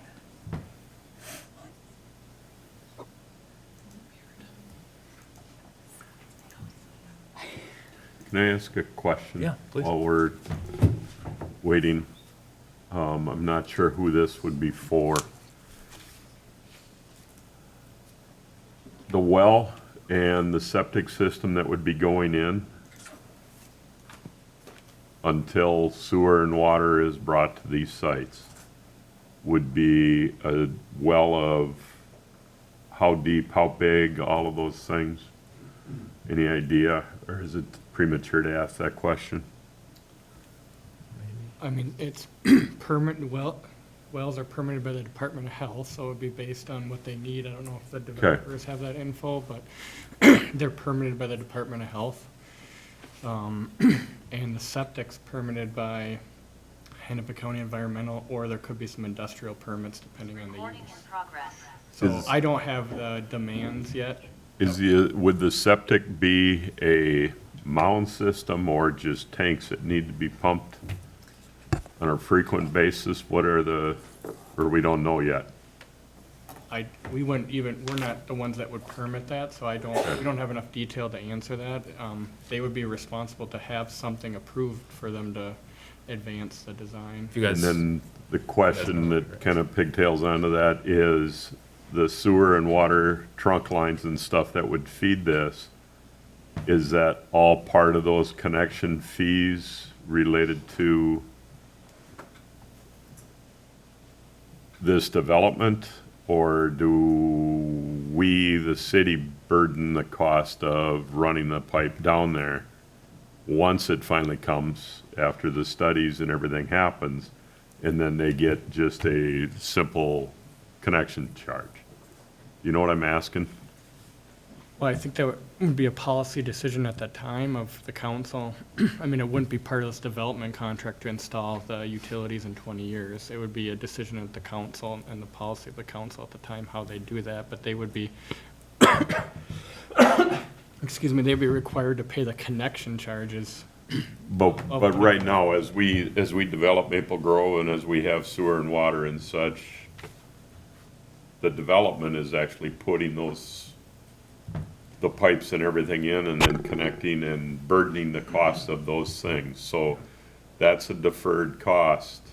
Can I ask a question? Yeah, please. While we're waiting, I'm not sure who this would be for. The well and the septic system that would be going in until sewer and water is brought to these sites would be a well of how deep, how big, all of those things? Any idea, or is it premature to ask that question? I mean, it's permanent, wells are permitted by the Department of Health, so it would be based on what they need. I don't know if the developers have that info, but they're permitted by the Department of Health. And the septic's permitted by Hennepin County Environmental, or there could be some industrial permits depending on the use. So I don't have the demands yet. Would the septic be a mound system or just tanks that need to be pumped on a frequent basis? What are or we don't know yet? We wouldn't even, we're not the ones that would permit that, so we don't have enough detail to answer that. They would be responsible to have something approved for them to advance the design. If you guys, And then the question that kind of pigtails onto that is the sewer and water trunk lines and stuff that would feed this, is that all part of those connection fees related to this development? Or do we, the city, burden the cost of running the pipe down there once it finally comes after the studies and everything happens, and then they get just a simple connection charge? You know what I'm asking? Well, I think that would be a policy decision at that time of the council. I mean, it wouldn't be part of this development contract to install the utilities in 20 years. It would be a decision at the council and the policy of the council at the time how they do that, but they would be, excuse me, they'd be required to pay the connection charges. But right now, as we develop Maple Grove and as we have sewer and water and such, the development is actually putting the pipes and everything in and then connecting and burdening the cost of those things. So that's a deferred cost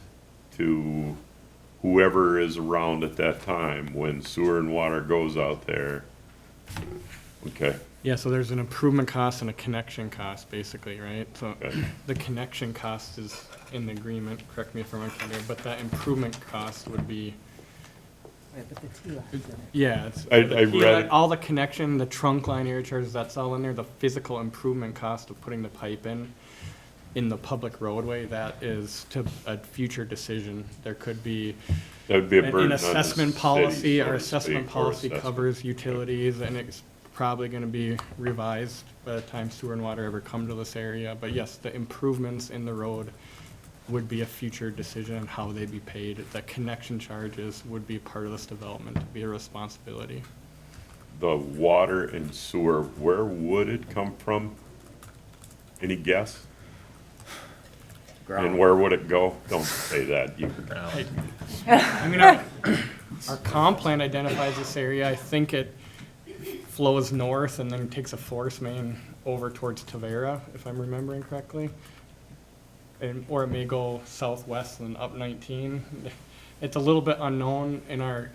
to whoever is around at that time when sewer and water goes out there. Okay, Yeah, so there's an improvement cost and a connection cost, basically, right? So Okay. the connection cost is in the agreement, correct me if I'm wrong, but that improvement cost would be Right, but the TLAC in it. Yeah, it's. I the key, read like, it. all the connection, the trunk line area charges, that's all in there. The physical improvement cost of putting the pipe in the public roadway, that is to a future decision. There could be That would be a an burden on the assessment city, policy. so Our to assessment speak, or policy assessment. covers utilities, and it's probably gonna be revised by the time sewer and water ever come to this area. But yes, the improvements in the road would be a future decision on how they be paid. The connection charges would be part of this development, to be a responsibility. The water and sewer, where would it come from? Any guess? And where would it go? Don't say that. You could, I mean, our comp plan identifies this area. I think it flows north and then takes a force main over towards Tavera, if I'm remembering correctly. Or it may go southwest and up 19. It's a little bit unknown in our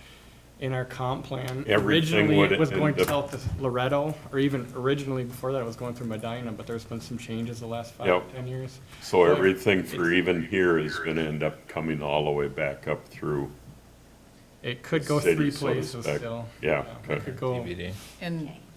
comp plan. Everything Originally, would it was end going up- south to Loretto, or even originally before that, it was going through Medina, but there's been some changes the last 5 Yep. to 10 years. so everything for even here is gonna end up coming all the way back up through. It could go City, 3 so to places speak. still. Yeah, It okay. could go. DVD.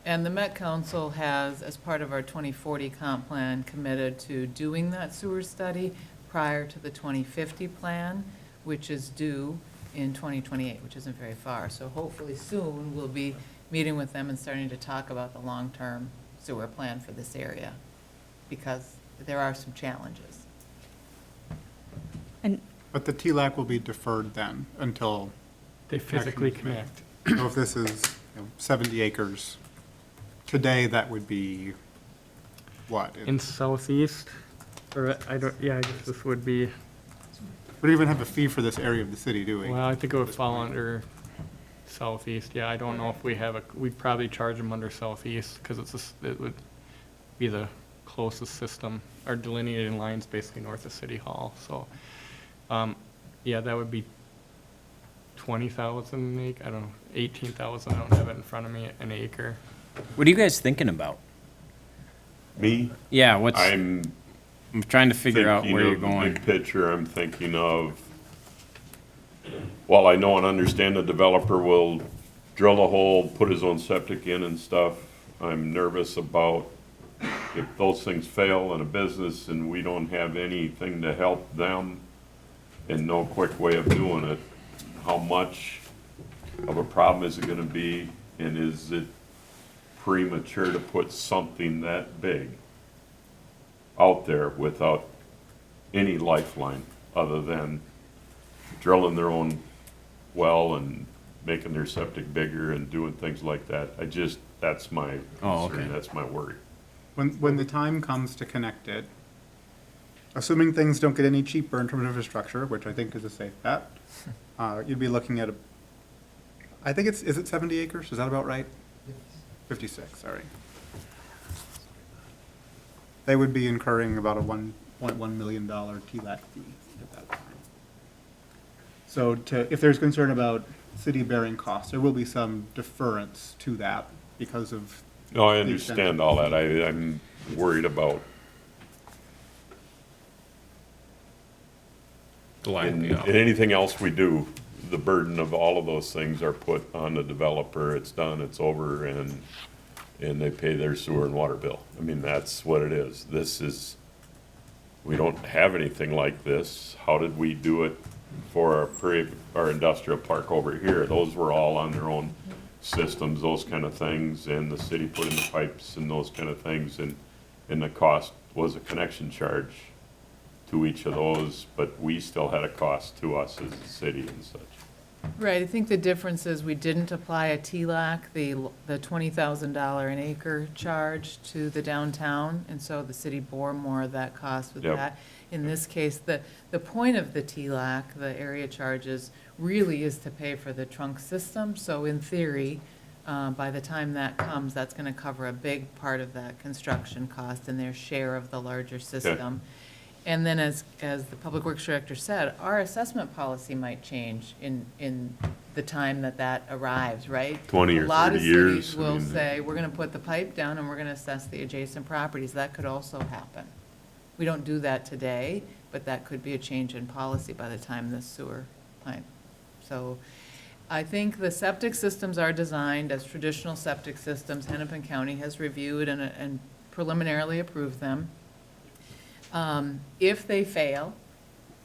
And the Met Council has, as part of our 2040 comp plan, committed to doing that sewer study prior to the 2050 plan, which is due in 2028, which isn't very far. So hopefully soon, we'll be meeting with them and starting to talk about the long-term sewer plan for this area, because there are some challenges. And But the TLAC will be deferred then until, They physically Connection connect. so if this is 70 acres, today that would be what? In southeast, or I don't, yeah, I guess this would be, We don't even have a fee for this area of the city, do we? well, I think it would fall under southeast. Yeah, I don't know if we have we'd probably charge them under southeast, because it would be the closest system. Our delineating line's basically north of City Hall, so, yeah, that would be 20,000 an acre, I don't know, 18,000, I don't have it in front of me, an acre. What are you guys thinking about? Me, Yeah, I'm I'm trying to figure out thinking where you're of the going. big picture, I'm thinking of, well, I know and understand the developer will drill a hole, put his own septic in and stuff. I'm nervous about if those things fail in a business and we don't have anything to help them and no quick way of doing it, how much of a problem is it gonna be? And is it premature to put something that big out there without any lifeline other than drilling their own well and making their septic bigger and doing things like that? That's my Oh, concern, okay. that's my worry. When the time comes to connect it, assuming things don't get any cheaper in terms of infrastructure, which I think is a safe bet, you'd be looking at I think is it 70 acres? Is that about right? 56, sorry. They would be incurring about a $1.1 million TLAC fee at that time. So if there's concern about city bearing costs, there will be some deference to that because of. No, I the extent understand of- all that, I'm worried about, The line, and yeah. anything else we do, the burden of all of those things are put on the developer, it's done, it's over, and they pay their sewer and water bill. I mean, that's what it is. We don't have anything like this. How did we do it for our industrial park over here? Those were all on their own systems, those kind of things, and the city put in the pipes and those kind of things, and the cost was a connection charge to each of those, but we still had a cost to us as a city and such. Right, I think the difference is we didn't apply a TLAC, the $20,000 an acre charge to the downtown, and so the city bore more of that cost with Yep. that. In this case, the point of the TLAC, the area charges, really is to pay for the trunk system. So in theory, by the time that comes, that's gonna cover a big part of that construction cost and their share of the larger system. And then as the Public Works Director said, our assessment policy might change in the time that arrives, right? 20 or A lot of 30 years, cities I will mean, say, we're gonna put the pipe down and we're gonna assess the adjacent properties. That could also happen. We don't do that today, but that could be a change in policy by the time this sewer line. So, I think the septic systems are designed as traditional septic systems. Hennepin County has reviewed and preliminarily approved them. If they fail,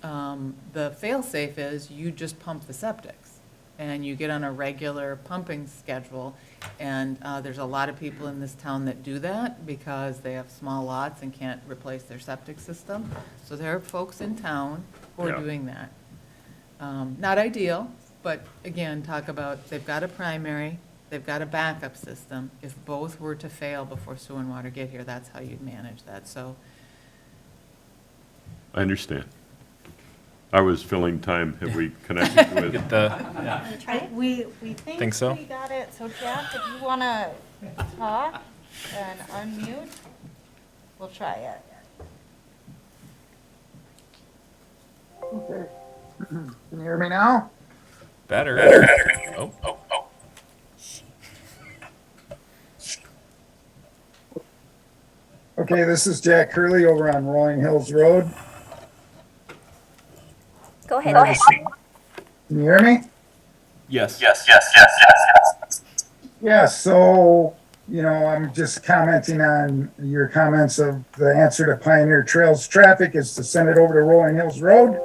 the fail-safe is you just pump the septics, and you get on a regular pumping schedule. And there's a lot of people in this town that do that because they have small lots and can't replace their septic system. So there are folks in town who are Yeah. doing that. Not ideal, but again, talk about, they've got a primary, they've got a backup system. If both were to fail before sewer and water get here, that's how you'd manage that, so. I understand. I was filling time. Have we connected with? Get the, yeah. We Think so? we got it. So Jeff, if you want to talk and unmute, we'll try it. Okay. Can you hear me now? Better. Oh, Okay, this is Jack Curley over on Rolling Hills Road. Go ahead. Can you hear me? yes. Yeah, so, I'm just commenting on your comments of the answer to Pioneer Trails traffic is to send it over to Rolling Hills Road.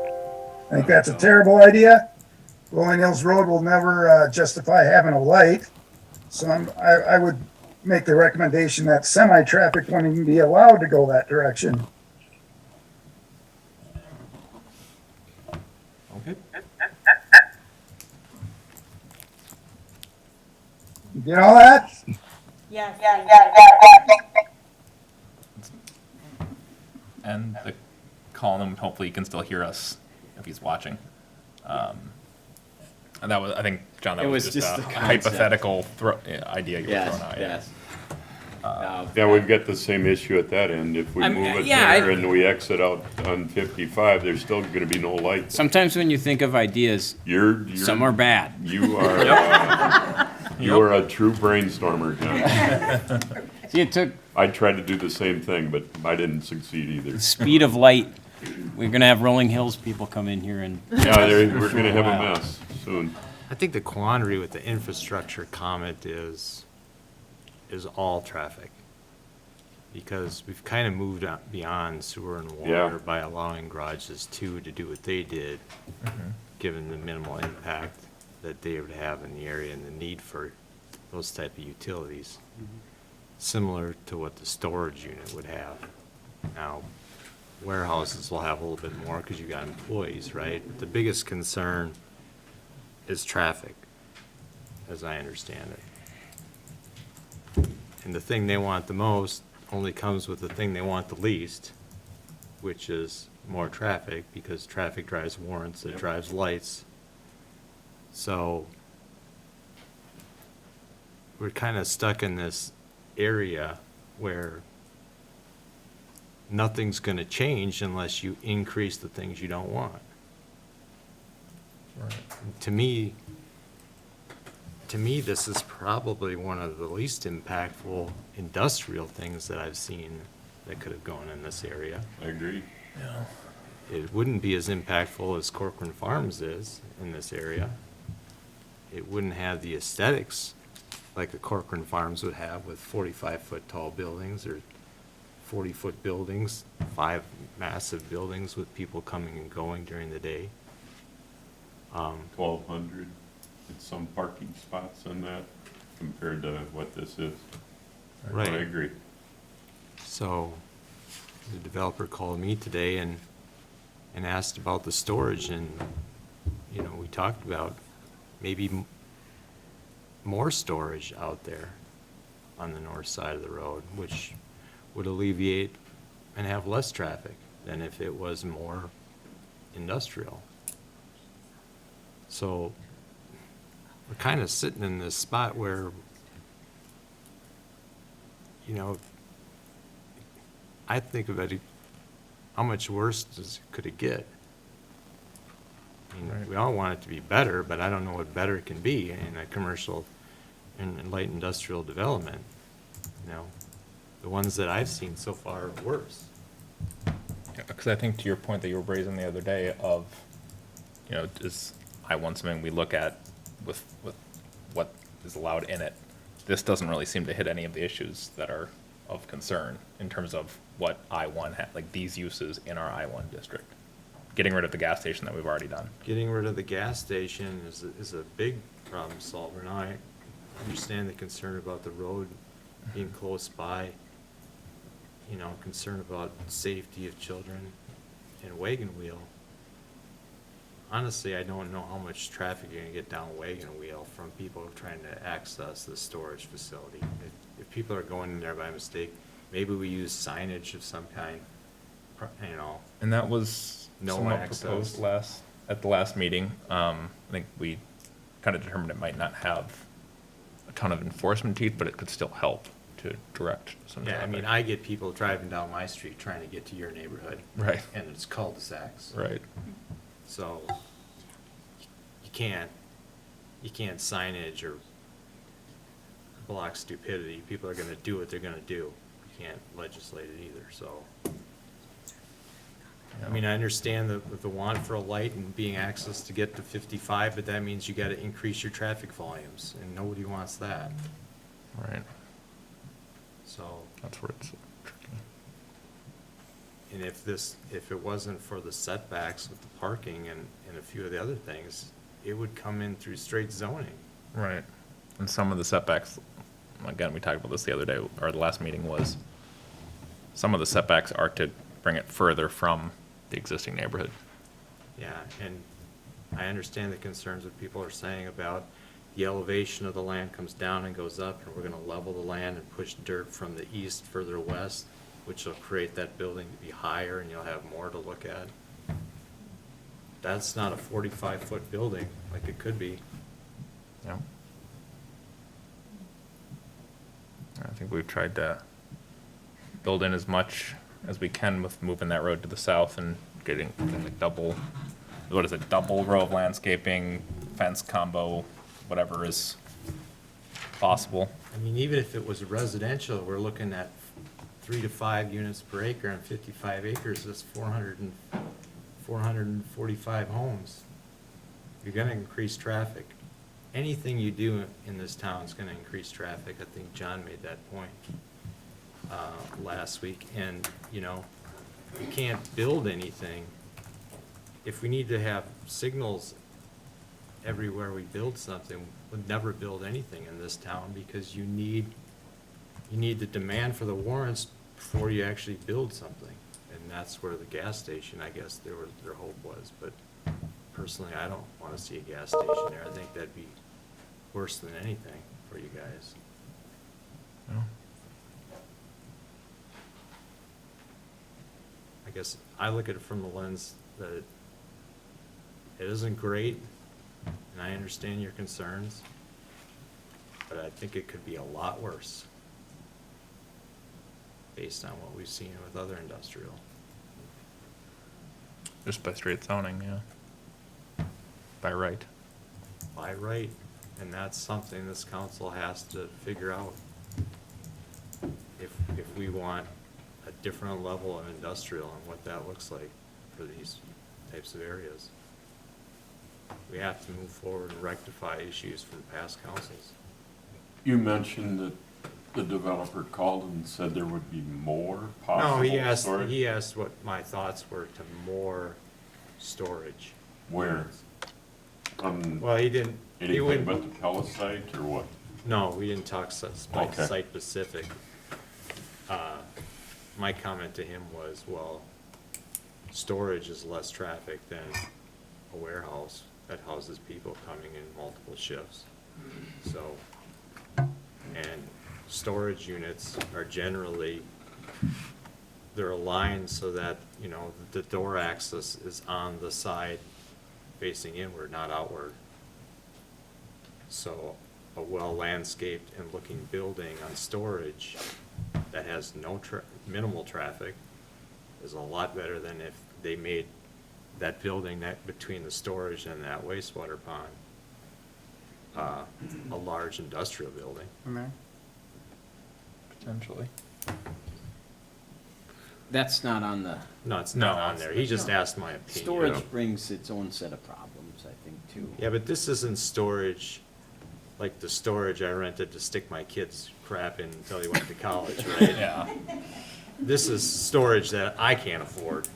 I think that's a terrible idea. Rolling Hills Road will never justify having a light. So I would make the recommendation that semi-traffic wouldn't even be allowed to go that direction. Okay. You get all that? Yes. And calling him, hopefully he can still hear us if he's watching. And that was, I think, John, that It was was just just a the concept. hypothetical idea you were Yes, throwing out. Yeah. yes. Yeah, we've got the same issue at that end. If we I'm- move it yeah, there and we exit out on 55, there's still gonna be no lights. Sometimes when you think of ideas, You're, some are bad. you are, you are a true brainstormer, John. See, it took I tried to do the same thing, but I didn't succeed either. speed of light. We're gonna have Rolling Hills people come in here and. Yeah, we're gonna have a mess soon. I think the quandary with the infrastructure comment is all traffic. Because we've kind of moved on beyond sewer and water Yeah. by allowing garages to do what they did, given the minimal impact that they would have in the area and the need for those type of utilities. Similar to what the storage unit would have. Now, warehouses will have a little bit more because you got employees, right? The biggest concern is traffic, as I understand it. And the thing they want the most only comes with the thing they want the least, which is more traffic, because traffic drives warrants, it drives lights. So we're kind of stuck in this area where nothing's going to change unless you increase the things you don't want. To me, this is probably one of the least impactful industrial things that I've seen that could have gone in this area. I agree. It wouldn't be as impactful as Corcoran Farms is in this area. It wouldn't have the aesthetics like a Corcoran Farms would have with 45-foot tall buildings or 40-foot buildings, 5 massive buildings with people coming and going during the day. 1,200 and some parking spots on that compared to what this is. Right. I agree. So the developer called me today and asked about the storage, and, we talked about maybe more storage out there on the north side of the road, which would alleviate and have less traffic than if it was more industrial. So we're kind of sitting in this spot where, I think about it, how much worse could it get? I mean, we all want it to be better, but I don't know what better can be in a commercial and light industrial development. The ones that I've seen so far are worse. Because I think to your point that you were raising the other day of, I want something, we look at with what is allowed in it. This doesn't really seem to hit any of the issues that are of concern in terms of what I-1 like these uses in our I-1 district. Getting rid of the gas station that we've already done. Getting rid of the gas station is a big problem solver. Now, I understand the concern about the road being close by, you know, concern about safety of children and wagon wheel. Honestly, I don't know how much traffic you're gonna get down wagon wheel from people trying to access the storage facility. If people are going in there by mistake, maybe we use signage of some kind, you know. And that was No somewhat access. proposed at the last meeting. I think we kind of determined it might not have a ton of enforcement teeth, but it could still help to direct some Yeah, I traffic. mean, I get people driving down my street trying to get to your neighborhood. Right. And it's cul-de-sacs. Right. So you can't signage or block stupidity. People are gonna do what they're gonna do. You can't legislate it either, so. I mean, I understand the want for a light and being access to get to 55, but that means you gotta increase your traffic volumes, and nobody wants that, Right. so. That's where it's tricky. And if it wasn't for the setbacks with the parking and a few of the other things, it would come in through straight zoning. Right. And some of the setbacks, again, we talked about this the other day, or the last meeting, was some of the setbacks are to bring it further from the existing neighborhood. Yeah, and I understand the concerns that people are saying about the elevation of the land comes down and goes up, and we're gonna level the land and push dirt from the east further west, which will create that building to be higher, and you'll have more to look at. That's not a 45-foot building like it could be. Yeah. I think we've tried to build in as much as we can with moving that road to the south and getting like double row of landscaping, fence combo, whatever is possible. I mean, even if it was residential, we're looking at 3 to 5 units per acre, and 55 acres, that's 445 homes. You're gonna increase traffic. Anything you do in this town is gonna increase traffic. I think John made that point last week. And, you know, you can't build anything. If we need to have signals everywhere we build something, we'll never build anything in this town, because you need the demand for the warrants before you actually build something. And that's where the gas station, I guess, their hope was. But personally, I don't want to see a gas station there. I think that'd be worse than anything for you guys. No. I guess I look at it from the lens that it isn't great, and I understand your concerns, but I think it could be a lot worse based on what we've seen with other industrial. Just by straight zoning, yeah. By right. By right, and that's something this council has to figure out. If we want a different level of industrial and what that looks like for these types of areas. We have to move forward and rectify issues from past councils. You mentioned that the developer called and said there would be more No, possible storage? he asked what my thoughts were to more storage. Where? Well, he didn't. he Anything wouldn't- but the Pella site, or what? No, we didn't talk Okay. site-specific. My comment to him was, well, storage is less traffic than a warehouse that houses people coming in multiple shifts. So, and storage units are generally, they're aligned so that, you know, the door access is on the side facing inward, not outward. So a well-landscaped and looking building on storage that has minimal traffic is a lot better than if they made that building that between the storage and that wastewater pond a large industrial building. in there. Potentially. That's not on the, No, it's not No, on there. He just asked my opinion. storage brings its own set of problems, I think, too. Yeah, but this isn't storage, like the storage I rented to stick my kid's crap in until he went to college, right? Yeah, This is storage that I can't afford,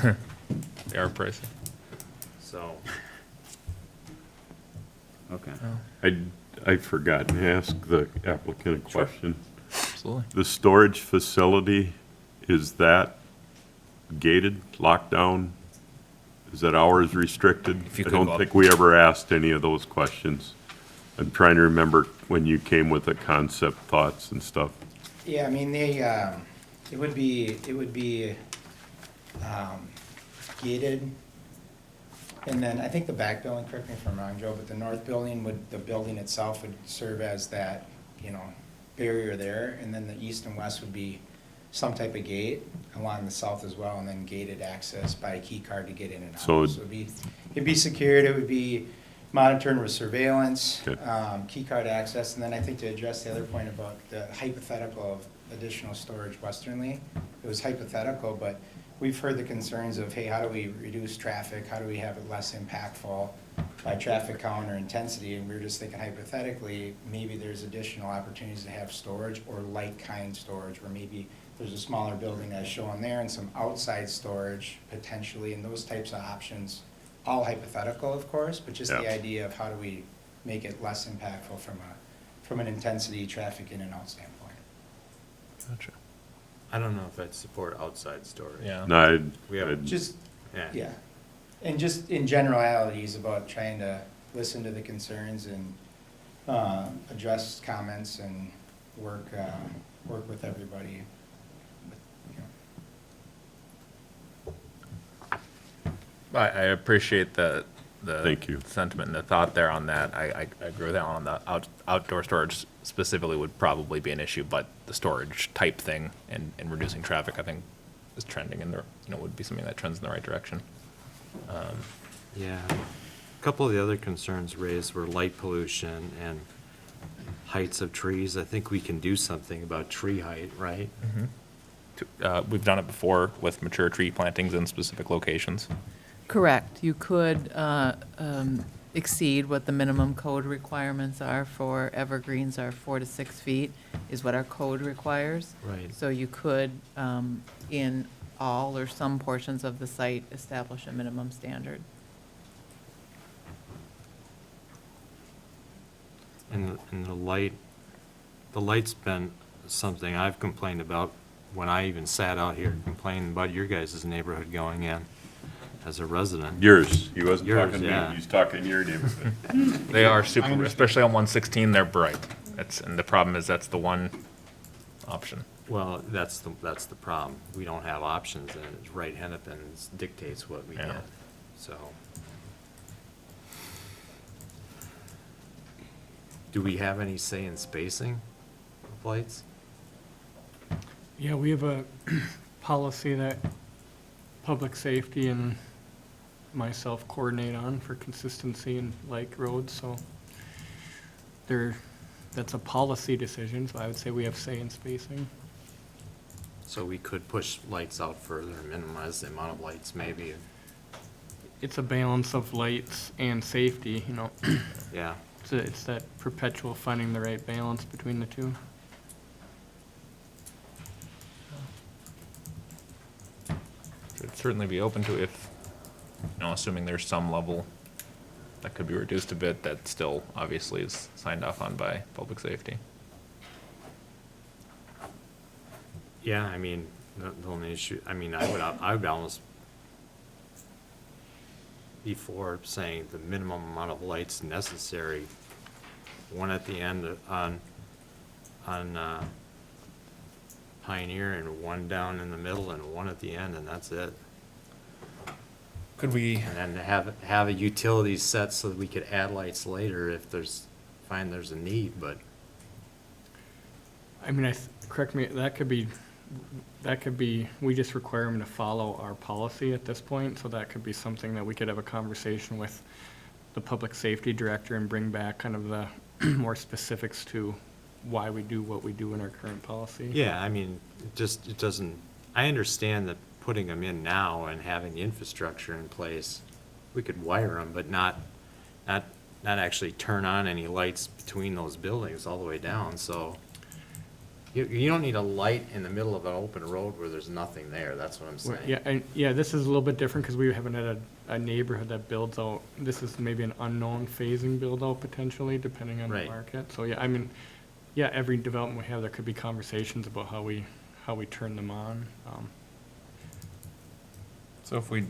they are pricey. so. Okay. I forgot to ask the applicant a question. Absolutely. The storage facility, is that gated, locked down? Is that hours restricted? If you I could go don't up. think we ever asked any of those questions. I'm trying to remember when you came with the concept thoughts and stuff. Yeah, I mean, it would be gated. And then I think the back building, correct me if I'm wrong, Joe, but the north building the building itself would serve as that, barrier there. And then the east and west would be some type of gate along the south as well, and then gated access by a key card to get in and out. So- It'd be secured, it would be monitored with surveillance, Okay. key card access. And then I think to address the other point about the hypothetical of additional storage westernly, it was hypothetical, but we've heard the concerns of, hey, how do we reduce traffic? How do we have it less impactful by traffic count or intensity? And we were just thinking hypothetically, maybe there's additional opportunities to have storage or like-kind storage, where maybe there's a smaller building as shown there and some outside storage potentially, and those types of options, all hypothetical, of course, but just the Yeah. idea of how do we make it less impactful from an intensity, traffic in and out standpoint. Gotcha. I don't know if I'd support outside storage. Yeah. No, We have, Just, yeah. yeah, and just in generalities about trying to listen to the concerns and address comments and work with everybody. I appreciate the Thank you. sentiment and the thought there on that. I agree with that one. On the outdoor storage specifically would probably be an issue, but the storage type thing and reducing traffic, I think, is trending in the, would be something that trends in the right direction. Yeah. A couple of the other concerns raised were light pollution and heights of trees. I think we can do something about tree height, right? We've done it before with mature tree plantings in specific locations. Correct. You could exceed what the minimum code requirements are for evergreens are 4 to 6 feet is what our code requires. Right. So you could, in all or some portions of the site, establish a minimum standard. And the light's been something I've complained about when I even sat out here complaining about your guys' neighborhood going in as a resident. yours, he wasn't Yours, talking to me, yeah. he was talking to your neighborhood. They are super, especially on 116, they're bright. And the problem is that's the one option. Well, that's the problem. We don't have options, and it's right Hennepin dictates what we Yeah. get, so. Do we have any say in spacing of lights? Yeah, we have a policy that public safety and myself coordinate on for consistency in like roads, so that's a policy decision, so I would say we have say in spacing. So we could push lights out further and minimize the amount of lights maybe, It's a balance of lights and safety, yeah. It's that perpetual finding the right balance between the two. Should certainly be open to if, assuming there's some level that could be reduced a bit, that still obviously is signed off on by public safety. Yeah, I mean, the only issue, I mean, I would almost be for saying the minimum amount of lights necessary, one at the end on Pioneer and one down in the middle and one at the end, and that's it. Could we? And then have a utility set so that we could add lights later if find there's a need, but. I mean, correct me, that could be, we just require them to follow our policy at this point, so that could be something that we could have a conversation with the public safety director and bring back kind of the more specifics to why we do what we do in our current policy. Yeah, I mean, it doesn't, I understand that putting them in now and having the infrastructure in place, we could wire them, but not actually turn on any lights between those buildings all the way down, so. You don't need a light in the middle of an open road where there's nothing there, that's what I'm Well, saying. Yeah, and, yeah, this is a little bit different because we haven't had a neighborhood that builds out, this is maybe an unknown phasing build out potentially, depending on the Right. market. So, yeah, I mean, yeah, every development we have, there could be conversations about how we turn them on. So if we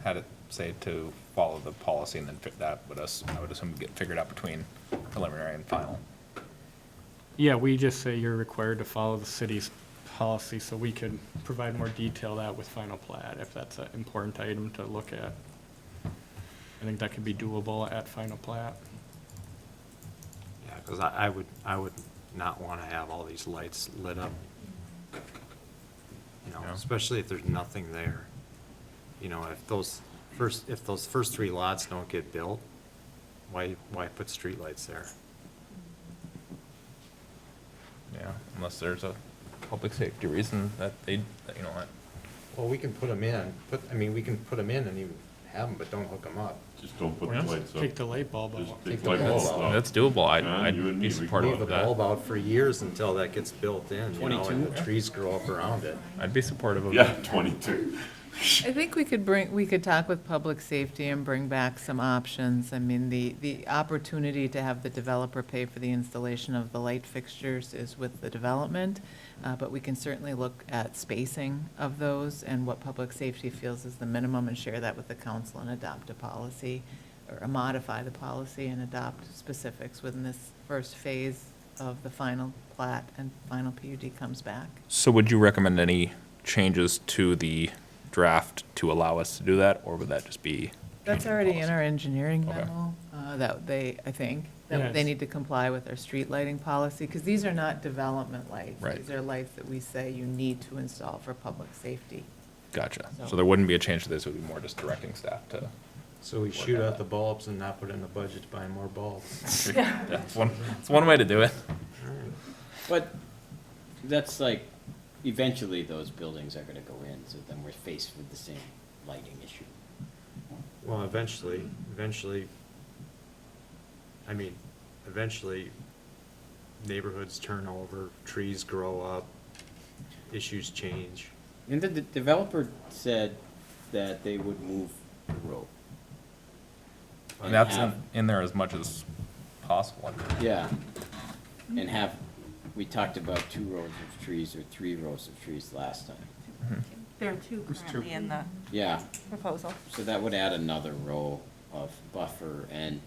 had it, say, to follow the policy and then fit that with us, I would assume get figured out between preliminary and final. Yeah, we just say you're required to follow the city's policy, so we could provide more detail that with final plat, if that's an important item to look at. I think that could be doable at final plat. Yeah, because I would not want to have all these lights lit up. You know, Yeah. especially if there's nothing there. You know, if those first three lots don't get built, why put streetlights there? Yeah, unless there's a public safety reason that they, that, you know what? Well, we can put them in, we can put them in and even have them, but don't hook them up. Just don't put the Yeah. lights up. Take the light bulb Just out. take the light bulbs bulb out. That's doable. Yeah, I'd you and me, be we can supportive Leave of the that. bulb out for years until that gets built in, you know, and 22? the trees grow up around it. I'd be supportive of Yeah, that. 22. I think we could talk with public safety and bring back some options. I mean, the opportunity to have the developer pay for the installation of the light fixtures is with the development, but we can certainly look at spacing of those and what public safety feels is the minimum and share that with the council and adopt a policy, or modify the policy and adopt specifics within this first phase of the final plat and final PUD comes back. So would you recommend any changes to the draft to allow us to do that, or would that just be? That's changing already in policy? our engineering Okay. memo, that they, I think, Yeah, that they it's- need to comply with our street lighting policy, because these are not development lights. Right. These are lights that we say you need to install for public safety. Gotcha. So- So there wouldn't be a change to this, it would be more just directing staff to. So we shoot out the bulbs and not put in the budget to buy more bulbs. Yeah, it's one way to do it. But that's like, eventually those buildings are gonna go in, so then we're faced with the same lighting issue. Well, eventually, neighborhoods turn over, trees grow up, issues change. And the developer said that they would move the road. And that's have- in there as much as possible. Yeah, and have, we talked about 2 rows of trees or 3 rows of trees last time. There are two currently in the Yeah, proposal. so that would add another row of buffer, and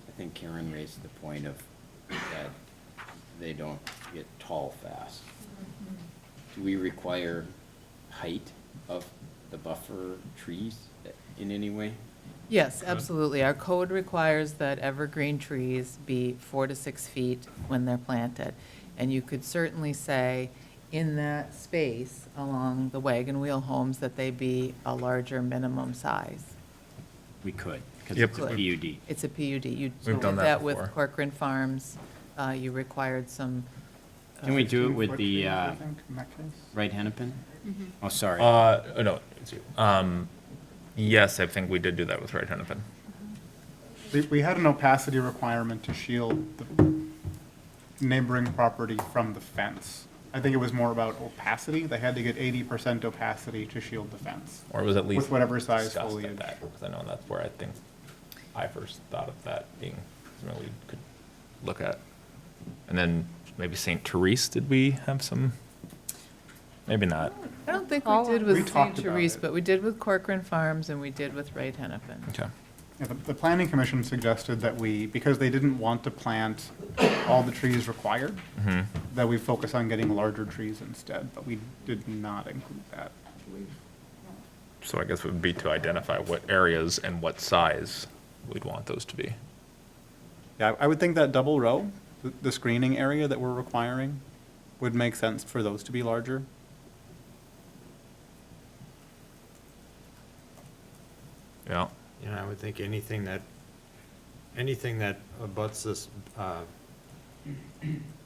I think Karen raised the point of that they don't get tall fast. Do we require height of the buffer trees in any way? Yes, absolutely. Our code requires that evergreen trees be 4 to 6 feet when they're planted. And you could certainly say in that space along the wagon wheel homes that they be a larger minimum size. We could, because Yep. it's a PUD. It's a PUD. You We've did done that that with before. Corcoran Farms. You required some. Can we do it with 15-foot the trees, I think, in that case? right Hennepin? Oh, sorry. No, it's you. Yes, I think we did do that with Right Hennepin. We had an opacity requirement to shield the neighboring property from the fence. I think it was more about opacity. They had to get 80% opacity to shield the fence. Or it was at least. With whatever size discussed at foliage. that, because I know that's where I think I first thought of that being something we could look at. And then maybe St. Therese, did we have some? Maybe not. I don't think we All did We with talked St. about Therese, it. but we did with Corcoran Farms and we did with Right Hennepin. Okay. Yeah, the planning commission suggested that we, because they didn't want to plant all the trees required, that we focus on getting larger trees instead, but we did not include that, I believe. So I guess it would be to identify what areas and what size we'd want those to be. Yeah, I would think that double row, the screening area that we're requiring, would make sense for those to be larger. Yeah. You know, I would think anything that abuts this,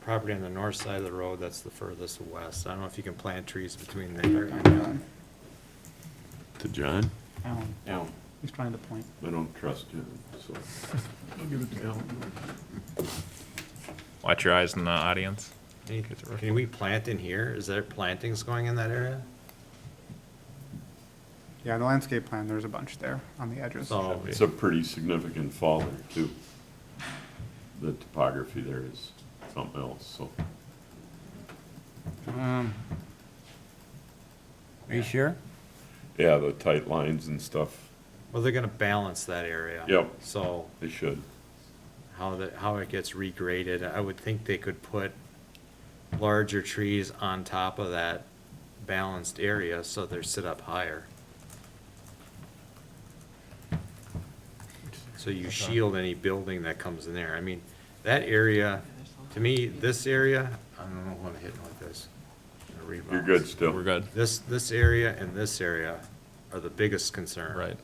property on the north side of the road, that's the furthest west. I don't know if you can plant trees between Or there. John. To John? Alan, No. he's trying to point. I don't trust you, so I'll give it to Alan. Watch your eyes in the audience. Can we plant in here? Is there plantings going in that area? Yeah, the landscape plan, there's a bunch there on the edges. So, It's a pretty significant fall there too. The topography there is something else, so. Are you sure? Yeah, the tight lines and stuff, well, they're gonna balance that area. Yep. So they should. how it gets regraded, I would think they could put larger trees on top of that balanced area so they sit up higher. So you shield any building that comes in there. I mean, that area, to me, this area, I don't know what I'm hitting with this. You're good still. We're good. This area and this area are the biggest concern. Right.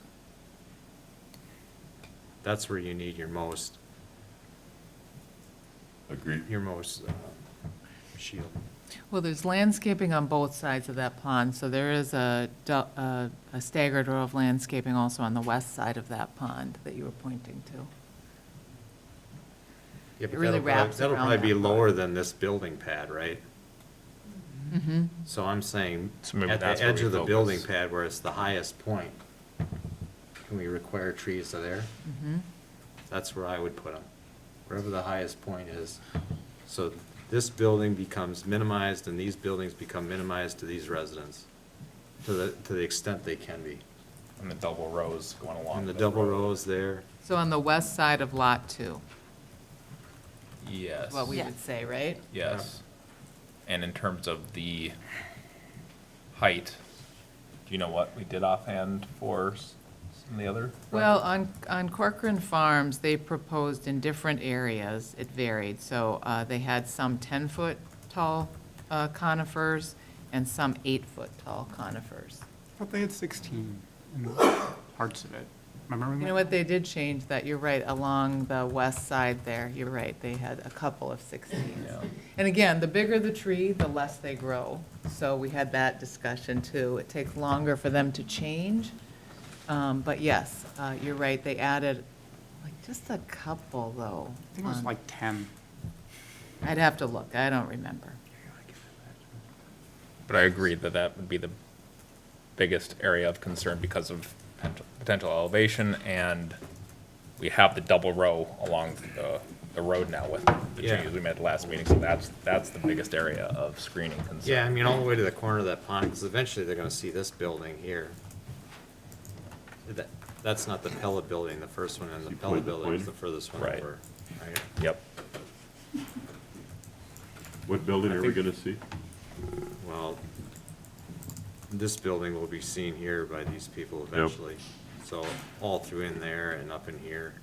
That's where you need your most Agreed. shield. Well, there's landscaping on both sides of that pond, so there is a staggered row of landscaping also on the west side of that pond that you were pointing to. Yeah, but really wraps that'll around probably be that lower than this building pad, right? Mm-hmm. So I'm saying, So maybe at that's the where edge we of the focus. building pad where it's the highest point, can we require trees to there? Mm-hmm. That's where I would put them, wherever the highest point is. So this building becomes minimized and these buildings become minimized to these residents, to the extent they can be. And the double rows going along. And the the double road. rows there, So on the west side of Lot 2, Yes. is what we would say, right? Yes. And in terms of the height, do you know what we did offhand for some of the other? Well, on Corcoran Farms, they proposed in different areas, it varied. So they had some 10-foot tall conifers and some 8-foot tall conifers. But they had 16 in parts of it. Remember? You know what, they did change that, you're right, along the west side there, you're right, they had a couple of 16s. Yeah. And again, the bigger the tree, the less they grow. So we had that discussion too. It takes longer for them to change. But yes, you're right, they added like just a couple though. I think it was on- like 10. I'd have to look, I don't remember. But I agree that that would be the biggest area of concern because of potential elevation, and we have the double row along the road now with the Yeah. changes we made at the last meeting, so that's the biggest area of screening concern. yeah, I mean, all the way to the corner of that pond, because eventually they're gonna see this building here. That's not the pellet building, the first one, and the You pellet point the building is pointer? the furthest one Right. over. Right? Yep. What building are we gonna see? Well, this building will be seen here by these people eventually. So all through in there and up in here.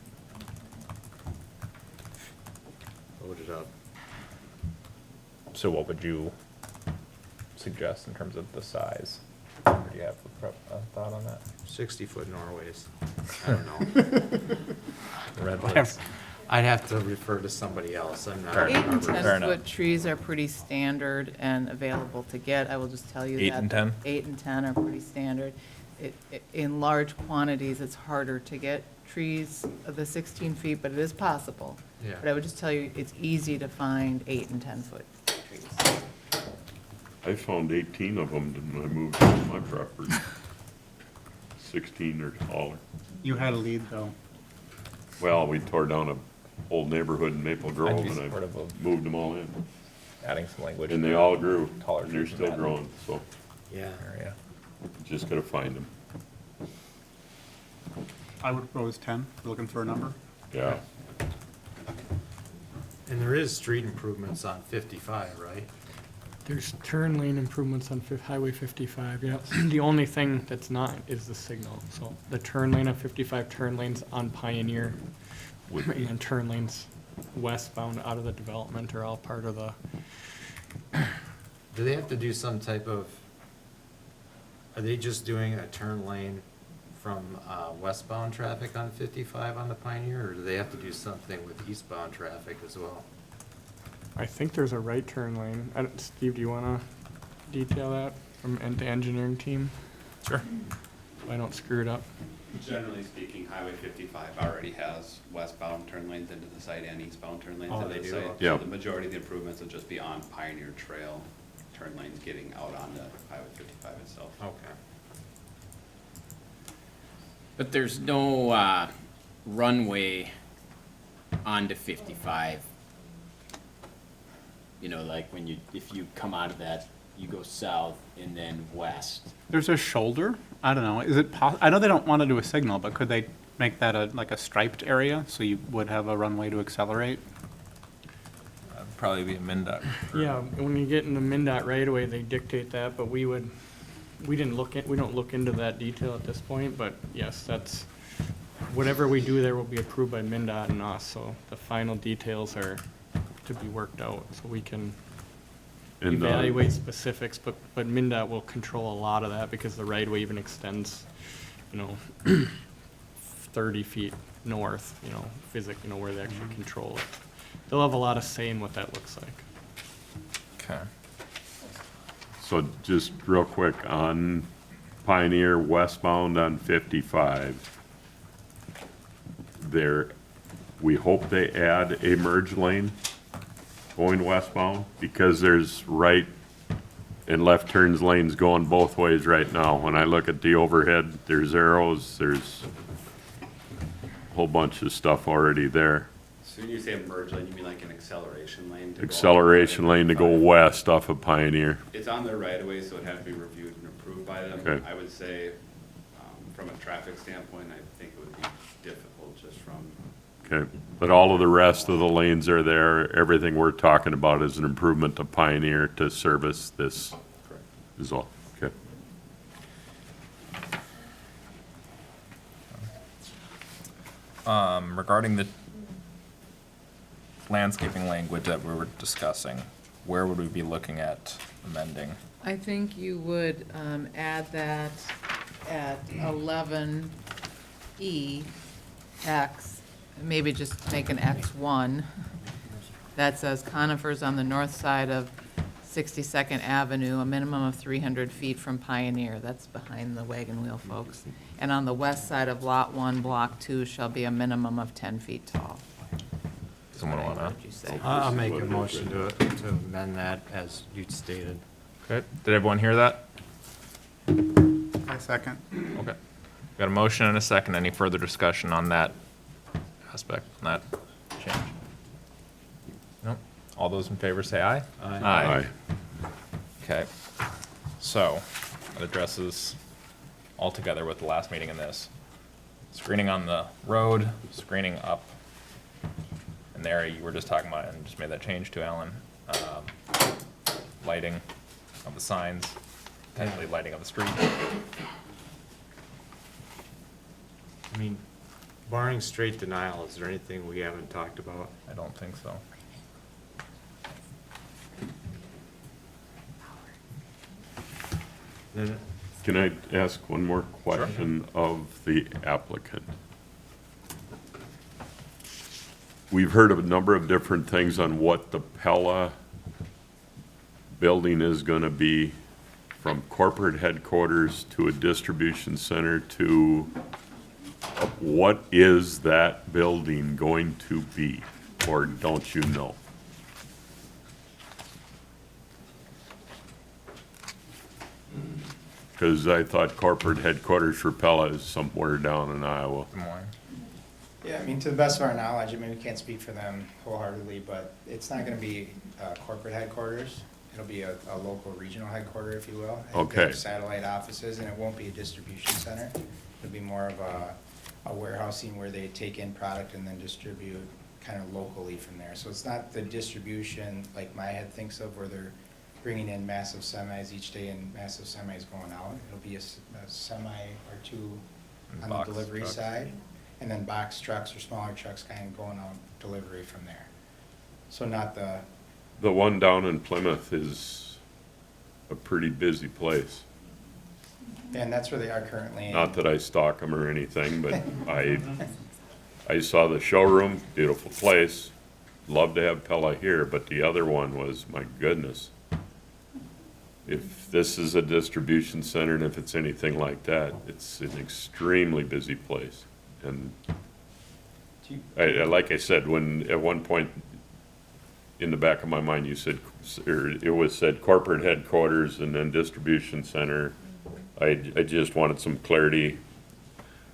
Load it up. So what would you suggest in terms of the size? Or do you have a thought on that? 60-foot Norways. I don't know. Redwoods. I'd have to refer to somebody else. I'm not. Fair an 8 and arborist. Fair enough. 10-foot trees are pretty standard and available to get. I will just tell you that. 8 and 10? 8 and 10 are pretty standard. In large quantities, it's harder to get trees of the 16 feet, but it is possible. Yeah. But I would just tell you, it's easy to find 8 and 10-foot trees. I found 18 of them when I moved on my property. 16 or taller. You had a lead, though. Well, we tore down a old neighborhood in Maple Grove I'd be and supportive I of moved them all in. adding some language. And they all grew, Taller and they're trees in still that growing, so Yeah. area. just gotta find them. I would propose 10. We're looking for a number. Yeah. And there is street improvements on 55, right? There's turn lane improvements on Highway 55, yeah. The only thing that's not is the signal. So the turn lane of 55, turn lanes on Pioneer, and turn lanes westbound out of the development are all part of the, Do they have to do some type of, are they just doing a turn lane from westbound traffic on 55 on the Pioneer, or do they have to do something with eastbound traffic as well? I think there's a right turn lane. Steve, do you want to detail that from the engineering team? Sure. So I don't screw it up. Generally speaking, Highway 55 already has westbound turn lanes into the site and eastbound turn lanes Oh, into they the do? site. Yeah. So the majority of the improvements will just be on Pioneer Trail turn lanes getting out onto Highway 55 itself. Okay. But there's no runway onto 55. You know, like when if you come out of that, you go south and then west. There's a shoulder? I don't know. Is it I know they don't want to do a signal, but could they make that like a striped area so you would have a runway to accelerate? That'd probably be a MnDOT. Yeah, when you get in the MnDOT right away, they dictate that, but we don't look into that detail at this point, but yes, that's, whatever we do there will be approved by MnDOT and us, so the final details are to be worked out, so we can And, evaluate specifics, but MnDOT will control a lot of that because the right-of-way even extends, 30 feet north, physically, where they actually control it. They'll have a lot of say in what that looks like. Okay. So just real quick, on Pioneer westbound on 55, we hope they add a merge lane going westbound, because there's right and left turns lanes going both ways right now. When I look at the overhead, there's arrows, there's a whole bunch of stuff already there. So when you say a merge lane, you mean like an acceleration lane? To go Acceleration off lane to go 55? west off of Pioneer. It's on their right of way, so it has to be reviewed and approved by them. Okay. I would say, from a traffic standpoint, I think it would be difficult just from, Okay, but all of the rest of the lanes are there. Everything we're talking about is an improvement to Pioneer to service this correct. is all. Okay. Regarding the landscaping language that we were discussing, where would we be looking at amending? I think you would add that at 11E, X, maybe just make an X1. That says conifers on the north side of 62nd Avenue, a minimum of 300 feet from Pioneer. That's behind the wagon wheel, folks. And on the west side of Lot 1, Block 2, shall be a minimum of 10 feet tall. Someone What wanna? would you say? I'll make a motion to amend that as you stated. Okay, did everyone hear that? I second. Okay. Got a motion and a second. Any further discussion on that aspect, on that change? No? All those in favor say aye? Aye. Okay. So, that addresses all together with the last meeting in this. Screening on the road, screening up in the area you were just talking about and just made that change to, Alan. Lighting of the signs, potentially lighting of the street. I mean, barring straight denial, is there anything we haven't talked about? I don't think so. Then Can I ask one more question of the applicant? We've heard of a number of different things on what the Pella building is gonna be, from corporate headquarters to a distribution center to, what is that building going to be? Or don't you know? Because I thought corporate headquarters for Pella is somewhere down in Iowa. Des Moines. Yeah, I mean, to the best of our knowledge, I mean, we can't speak for them wholeheartedly, but it's not gonna be corporate headquarters. It'll be a local regional headquarter, if you will. I think they have Okay. satellite offices, and it won't be a distribution center. It'll be more of a warehousing where they take in product and then distribute kind of locally from there. So it's not the distribution like my head thinks of, where they're bringing in massive semis each day and massive semis going out. It'll be a semi or two on the Box delivery trucks. side, and then box trucks or smaller trucks kind of going out delivery from there. So not the, The one down in Plymouth is a pretty busy place. and that's where they are currently. Not that I stalk them or anything, but I saw the showroom, beautiful place. love to have Pella here, but the other one was, my goodness. If this is a distribution center and if it's anything like that, it's an extremely busy place. And like I said, when, at one point in the back of my mind, you said, or it was said corporate headquarters and then distribution center. I just wanted some clarity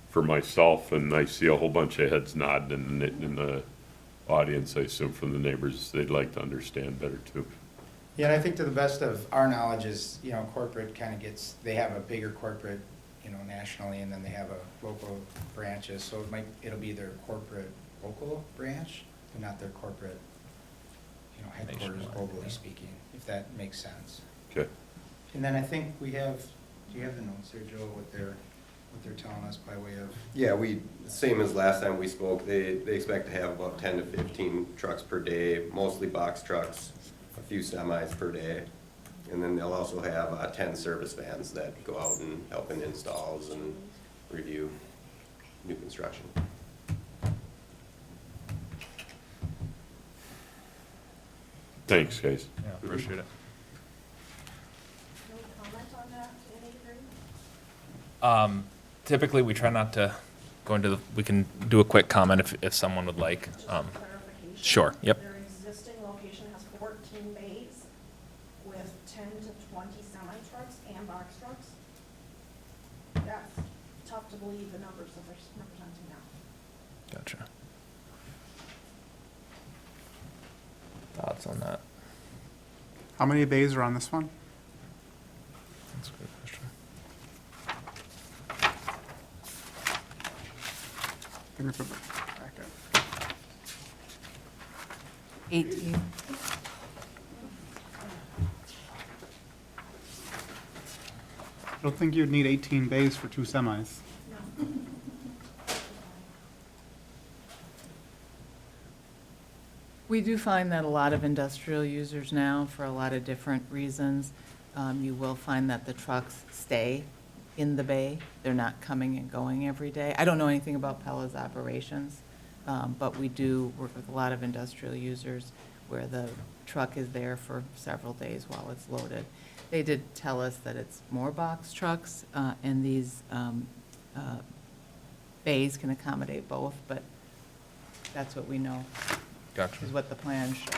for myself, and I see a whole bunch of heads nodding in the audience, I assume from the neighbors, they'd like to understand better too. Yeah, and I think to the best of our knowledge is, you know, corporate kind of gets, they have a bigger corporate, you know, nationally, and then they have a local branches, so it'll be their corporate local branch, and not their corporate, you know, headquarters globally speaking, if that makes sense. Okay. And then I think we have, do you have the notes there, Joe, what they're telling us by way of? Yeah, same as last time we spoke, they expect to have about 10 to 15 trucks per day, mostly box trucks, a few semis per day. And then they'll also have 10 service vans that go out and help in installs and review new construction. Thanks, guys. Yeah, appreciate it. No comment on that to any degree? Typically, we try not to go into the, we can do a quick comment if someone would like. Just for clarification. Sure, yep. Their existing location has 14 bays with 10 to 20 semi-trucks and box trucks. That's tough to believe the numbers that they're representing now. Gotcha. Thoughts on that? How many bays are on this one? That's a good question. Give me a packet. 18. I don't think you'd need 18 bays for 2 semis. We do find that a lot of industrial users now, for a lot of different reasons, you will find that the trucks stay in the bay. They're not coming and going every day. I don't know anything about Pella's operations, but we do work with a lot of industrial users where the truck is there for several days while it's loaded. They did tell us that it's more box trucks, and these bays can accommodate both, but that's what we know. Gotcha. Is what the plans show.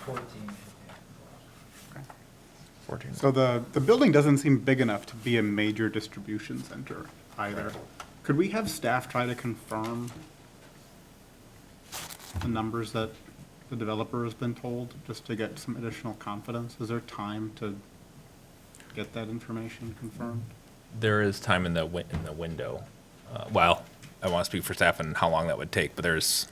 14. So the building doesn't seem big enough to be a major distribution center either. Could we have staff try to confirm the numbers that the developer has been told, just to get some additional confidence? Is there time to get that information confirmed? There is time in the window. Well, I want to speak for staff and how long that would take, but there's,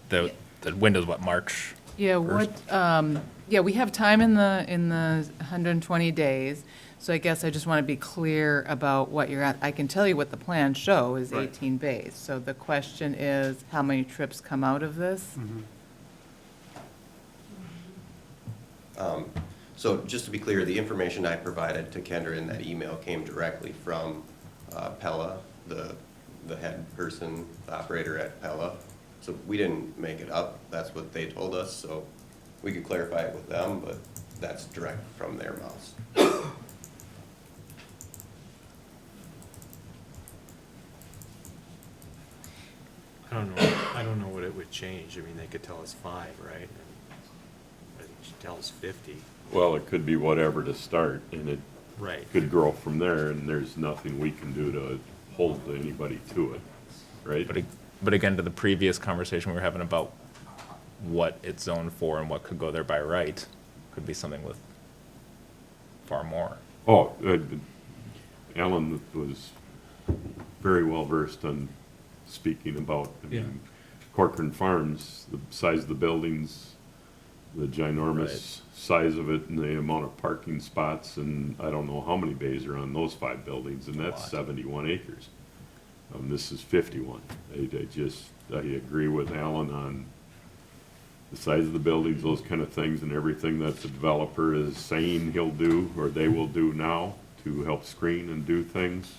the window's what, March? Yeah, 1st? yeah, we have time in the 120 days, so I guess I just want to be clear about what you're at. I can tell you what the plans show is Right. 18 bays. So the question is, how many trips come out of this? So just to be clear, the information I provided to Kendra in that email came directly from Pella, the head person, the operator at Pella. So we didn't make it up, that's what they told us, so we could clarify it with them, but that's direct from their mouths. I don't know what it would change. I mean, they could tell us 5, right? And she tells 50. Well, it could be whatever to start, and it Right. could grow from there, and there's nothing we can do to hold anybody to it, right? But again, to the previous conversation we were having about what it's zoned for and what could go there by right, could be something with far more. Oh, Alan was very well versed on speaking about, I mean, Corcoran Farms, the size of the buildings, the ginormous size of it, and the amount of parking spots, and I don't know how many bays are on those 5 buildings, and that's 71 acres. This is 51. I agree with Alan on the size of the buildings, those kind of things, and everything that the developer is saying he'll do, or they will do now to help screen and do things.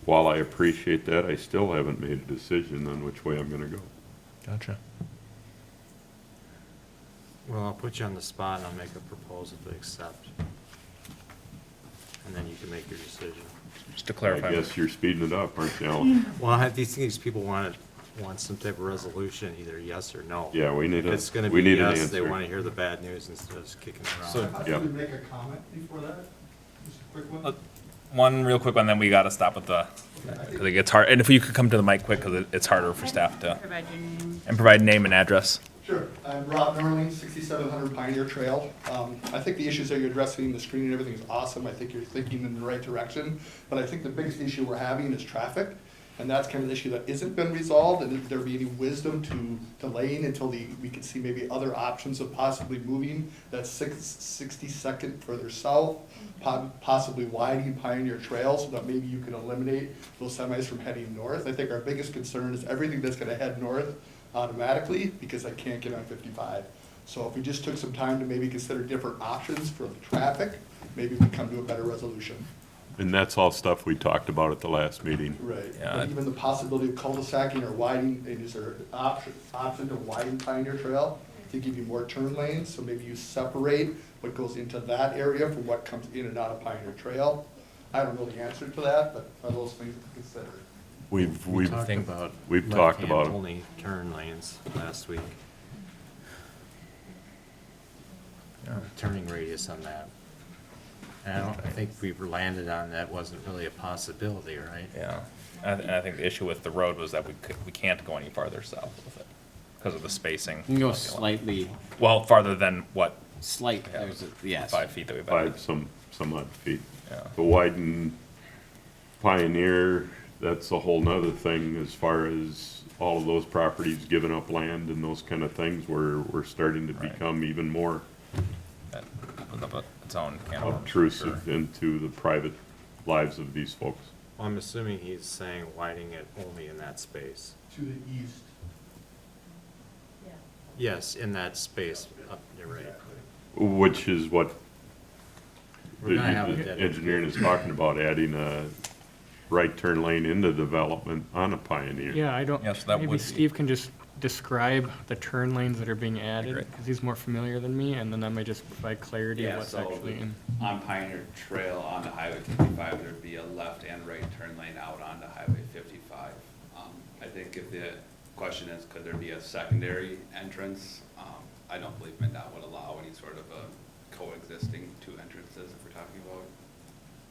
while I appreciate that, I still haven't made a decision on which way I'm gonna go. Gotcha. Well, I'll put you on the spot and I'll make a proposal to accept. And then you can make your decision. Just to I clarify. guess you're speeding it up, aren't you, Alan? Well, I these things, people want some type of resolution, either yes or no. Yeah, we need If a, it's gonna we be need an yes, they answer. wanna hear the bad news instead of just kicking it So- around. Yeah. Make a comment before that? Just a quick one? One real quick one, then we gotta stop with the, because it gets hard, and if you could come to the mic quick, because it's harder for staff to. And provide name and address. Sure. I'm Rob Norling, 6700 Pioneer Trail. I think the issues that you're addressing, the screening and everything is awesome. I think you're thinking in the right direction. But I think the biggest issue we're having is traffic. And that's kind of the issue that isn't been resolved. And if there be any wisdom to delaying until we can see maybe other options of possibly moving that 62nd further south, possibly widening Pioneer Trail so that maybe you can eliminate those semis from heading north. I think our biggest concern is everything that's gonna head north automatically because I can't get on 55. So if we just took some time to maybe consider different options for the traffic, maybe we come to a better resolution. And that's all stuff we talked about at the last meeting. Right. Yeah. But even the possibility of cul-de-sacing or widening, and is there an option to widen Pioneer Trail to give you more turn lanes? So maybe you separate what goes into that area from what comes in and out of Pioneer Trail. I don't know the answer to that, but are those things to consider? We talked about we've talked left-hand about it. only turn lanes last week. Turning radius on that. And I don't think we've landed on that wasn't really a possibility, right? Yeah. And I think the issue with the road was that we can't go any farther south with it because of the spacing. You can go slightly, Well, farther than what, slight, there's a, yes. 5 feet that we've. 5 some odd feet. Yeah. The widen Pioneer, that's a whole nother thing as far as all of those properties giving up land and those kind of things. We're starting to Right. become even more That opens up its own can of worms, for obtrusive sure. into the private lives of these folks. Well, I'm assuming he's saying widening it only in that space. To the east. Yes, in that space, you're right. Which is what We're gonna have a the dedicated- engineering is talking about, adding a right turn lane into development on a Pioneer. Yeah, I don't, Yes, that maybe would be- Steve can just describe the turn lanes that are being added, great. because he's more familiar than me, and then that might just provide clarity of Yeah, what's so actually in. on Pioneer Trail on the Highway 55, there'd be a left and right turn lane out onto Highway 55. I think if the question is, could there be a secondary entrance? I don't believe MinDOT would allow any sort of a coexisting two entrances if we're talking about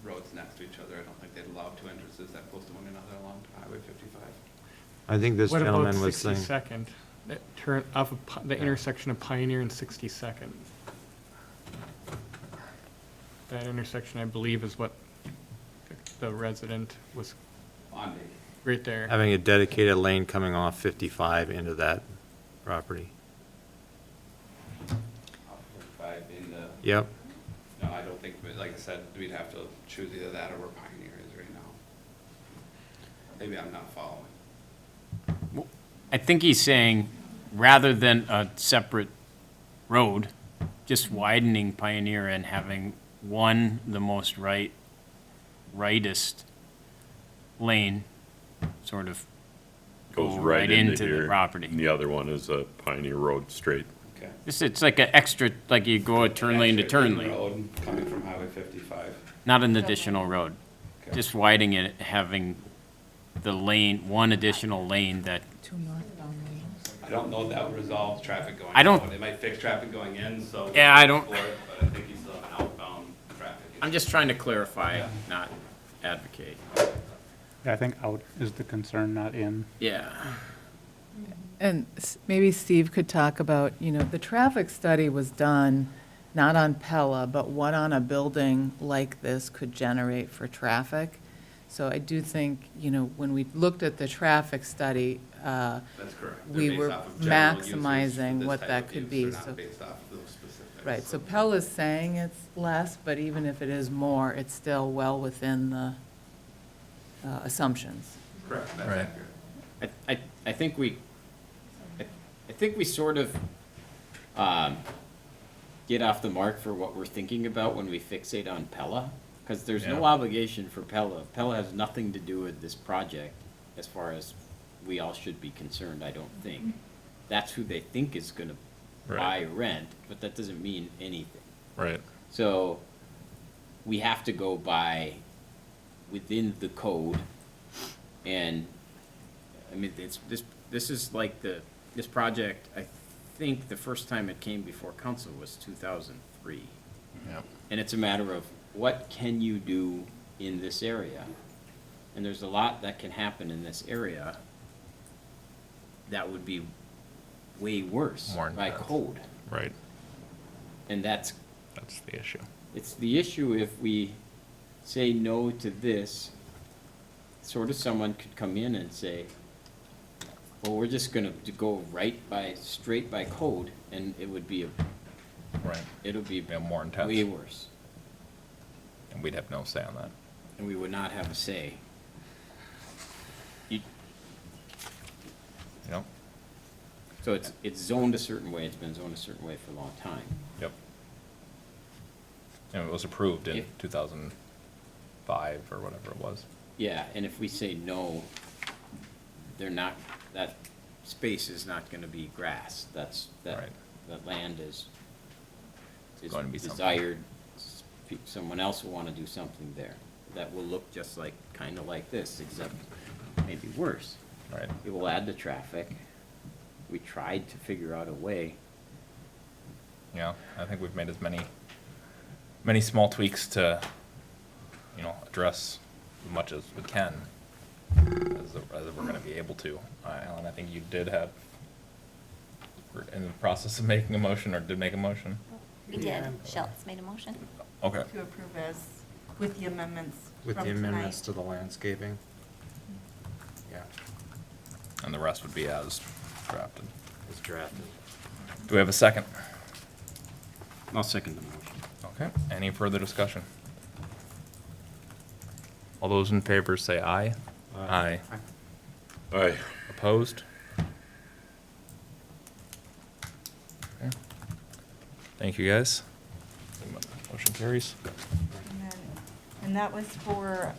roads next to each other. I don't think they'd allow two entrances that close to one another along Highway 55. I think this What about gentleman was saying. 62nd? That turn off of the intersection of Pioneer and 62nd. That intersection, I believe, is what the resident was On right there. Having a dedicated lane coming off 55 into that property. 55 in the, Yep. no, I don't think, but like I said, we'd have to choose either that or where Pioneer is right now. Maybe I'm not following. I think he's saying, rather than a separate road, just widening Pioneer and having one, the most rightest lane, sort of Goes go right into the here. property. And the other one is a Pioneer Road straight. Okay. It's like an extra, like you go a turn lane to turn lane, Road coming from Highway 55. not an additional road. Okay. Just widening it, having the lane, one additional lane that, I don't know if that would resolve traffic going I don't- out. It might fix traffic going in, so. Yeah, I don't- For it, but I think you still have an outbound traffic. I'm just trying to clarify, not advocate. Yeah, I think out is the concern, not in. Yeah. And maybe Steve could talk about, the traffic study was done not on Pella, but what on a building like this could generate for traffic. So I do think, when we looked at the traffic study, That's correct. They're we based were off of general uses for maximizing this what type that of could use. be. They're So, not based off of those specifics. right, so Pella's saying it's less, but even if it is more, it's still well within the assumptions. Correct, that's Right. accurate. I think we sort of get off the mark for what we're thinking about when we fixate on Pella. because there's no Yeah. obligation for Pella. Pella has nothing to do with this project as far as we all should be concerned, I don't think. That's who they think is gonna buy Right. or rent, but that doesn't mean anything. Right. So we have to go by within the code. And, I mean, this is like this project, I think the first time it came before council was 2003. Yep. And it's a matter of what can you do in this area? And there's a lot that can happen in this area that would be way worse More by intense. code. Right. And that's the issue. It's the issue if we say no to this, sort of someone could come in and say, well, we're just gonna go straight by code, and it would be Right. it'll be Yeah, more intense. way worse. And we'd have no say on that. And we would not have a say. You- Yep. So it's zoned a certain way, it's been zoned a certain way for a long time. Yep. And it was approved in If- 2005 or whatever it was. Yeah, and if we say no, that space is not gonna be grass, that land is going to be something. desired, someone else will wanna do something there. That will look just like, kinda like this, except maybe worse. Right. It will add to traffic. We tried to figure out a way. Yeah, I think we've made as many small tweaks to, address as much as we can as we're gonna be able to. Alan, I think you we're in the process of making a motion, or did make a motion? We did. Schultz made a motion. Okay. To approve as, with the amendments With from the amendments tonight. to the landscaping? Yeah, And the rest would be as drafted. it's drafted. Do we have a second? I'll second the motion. Okay, any further discussion? All those in favor say aye. Aye. Aye. Opposed? Okay. Thank you, guys. Motion carries. And that was for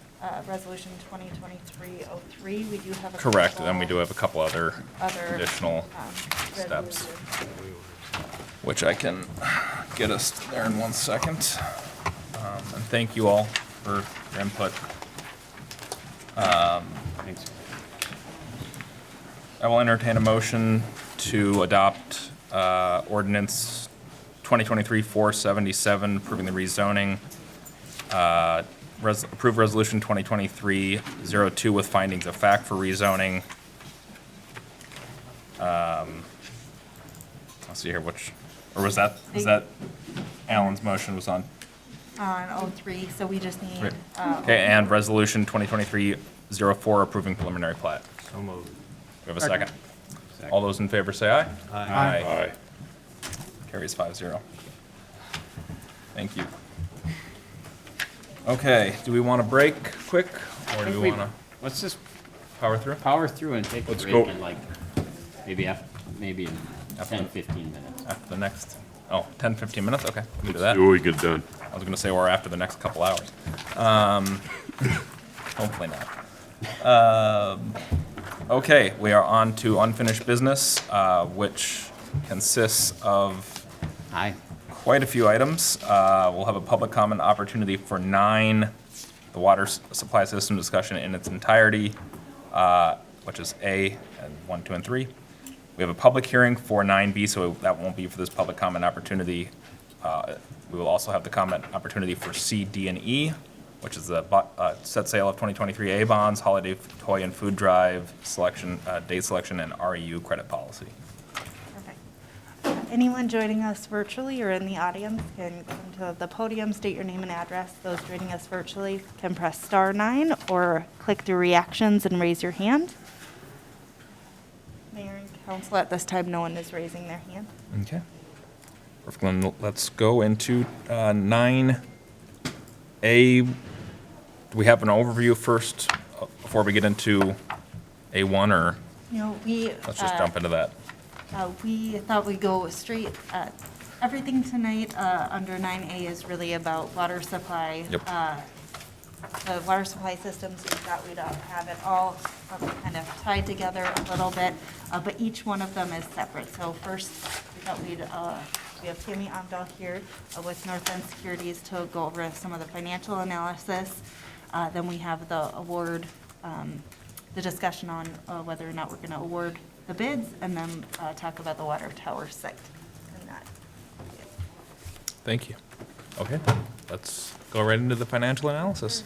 Resolution 2023-03. We do have a Correct, couple then we do have a couple other um, additional steps, resolutions. which I can get us there in 1 second. And thank you all for your input. Thanks. I will entertain a motion to adopt ordinance 2023-477, approving the rezoning. Approve resolution 2023-02 with findings of fact for rezoning. Let's see here, is that Alan's motion was on? On 03, so we just need. Okay, and resolution 2023-04 approving preliminary plat. So moved. We have a second. All those in favor say aye. Aye. Aye. Carries 5-0. Thank you. Okay, do we want to break quick, or do we want to Let's just power through? power through and take a Let's break go. in like, maybe in 10, 15 minutes. After the next, 10, 15 minutes? Okay, we can do Let's that. see what we get done. I was going to say, or after the next couple hours. Hopefully not. Okay, we are on to unfinished business, which consists of Aye. quite a few items. We'll have a public comment opportunity for 9, the water supply system discussion in its entirety, which is A and 1, 2, and 3. We have a public hearing for 9B, so that won't be for this public comment opportunity. We will also have the comment opportunity for C, D, and E, which is the set sale of 2023 A bonds, holiday toy and food drive selection, date selection, and REU credit policy. Perfect. Anyone joining us virtually or in the audience can come to the podium, state your name and address. Those joining us virtually can press *9 or click the reactions and raise your hand. Mayor and council, at this time, no one is raising their hand. Okay. Perfect. Then let's go into 9A. Do we have an overview first before we get into A1, or let's just jump into that? We thought we'd go straight. Everything tonight under 9A is really about water supply. Yep. the water supply systems, we thought we'd have it all kind of tied together a little bit, but each one of them is separate. So first, we thought we have Tammy Amdahl here with Northland Securities to go over some of the financial analysis. Then we have the award, the discussion on whether or not we're going to award the bids, and then talk about the water tower site. And that. Thank you. Okay, let's go right into the financial analysis.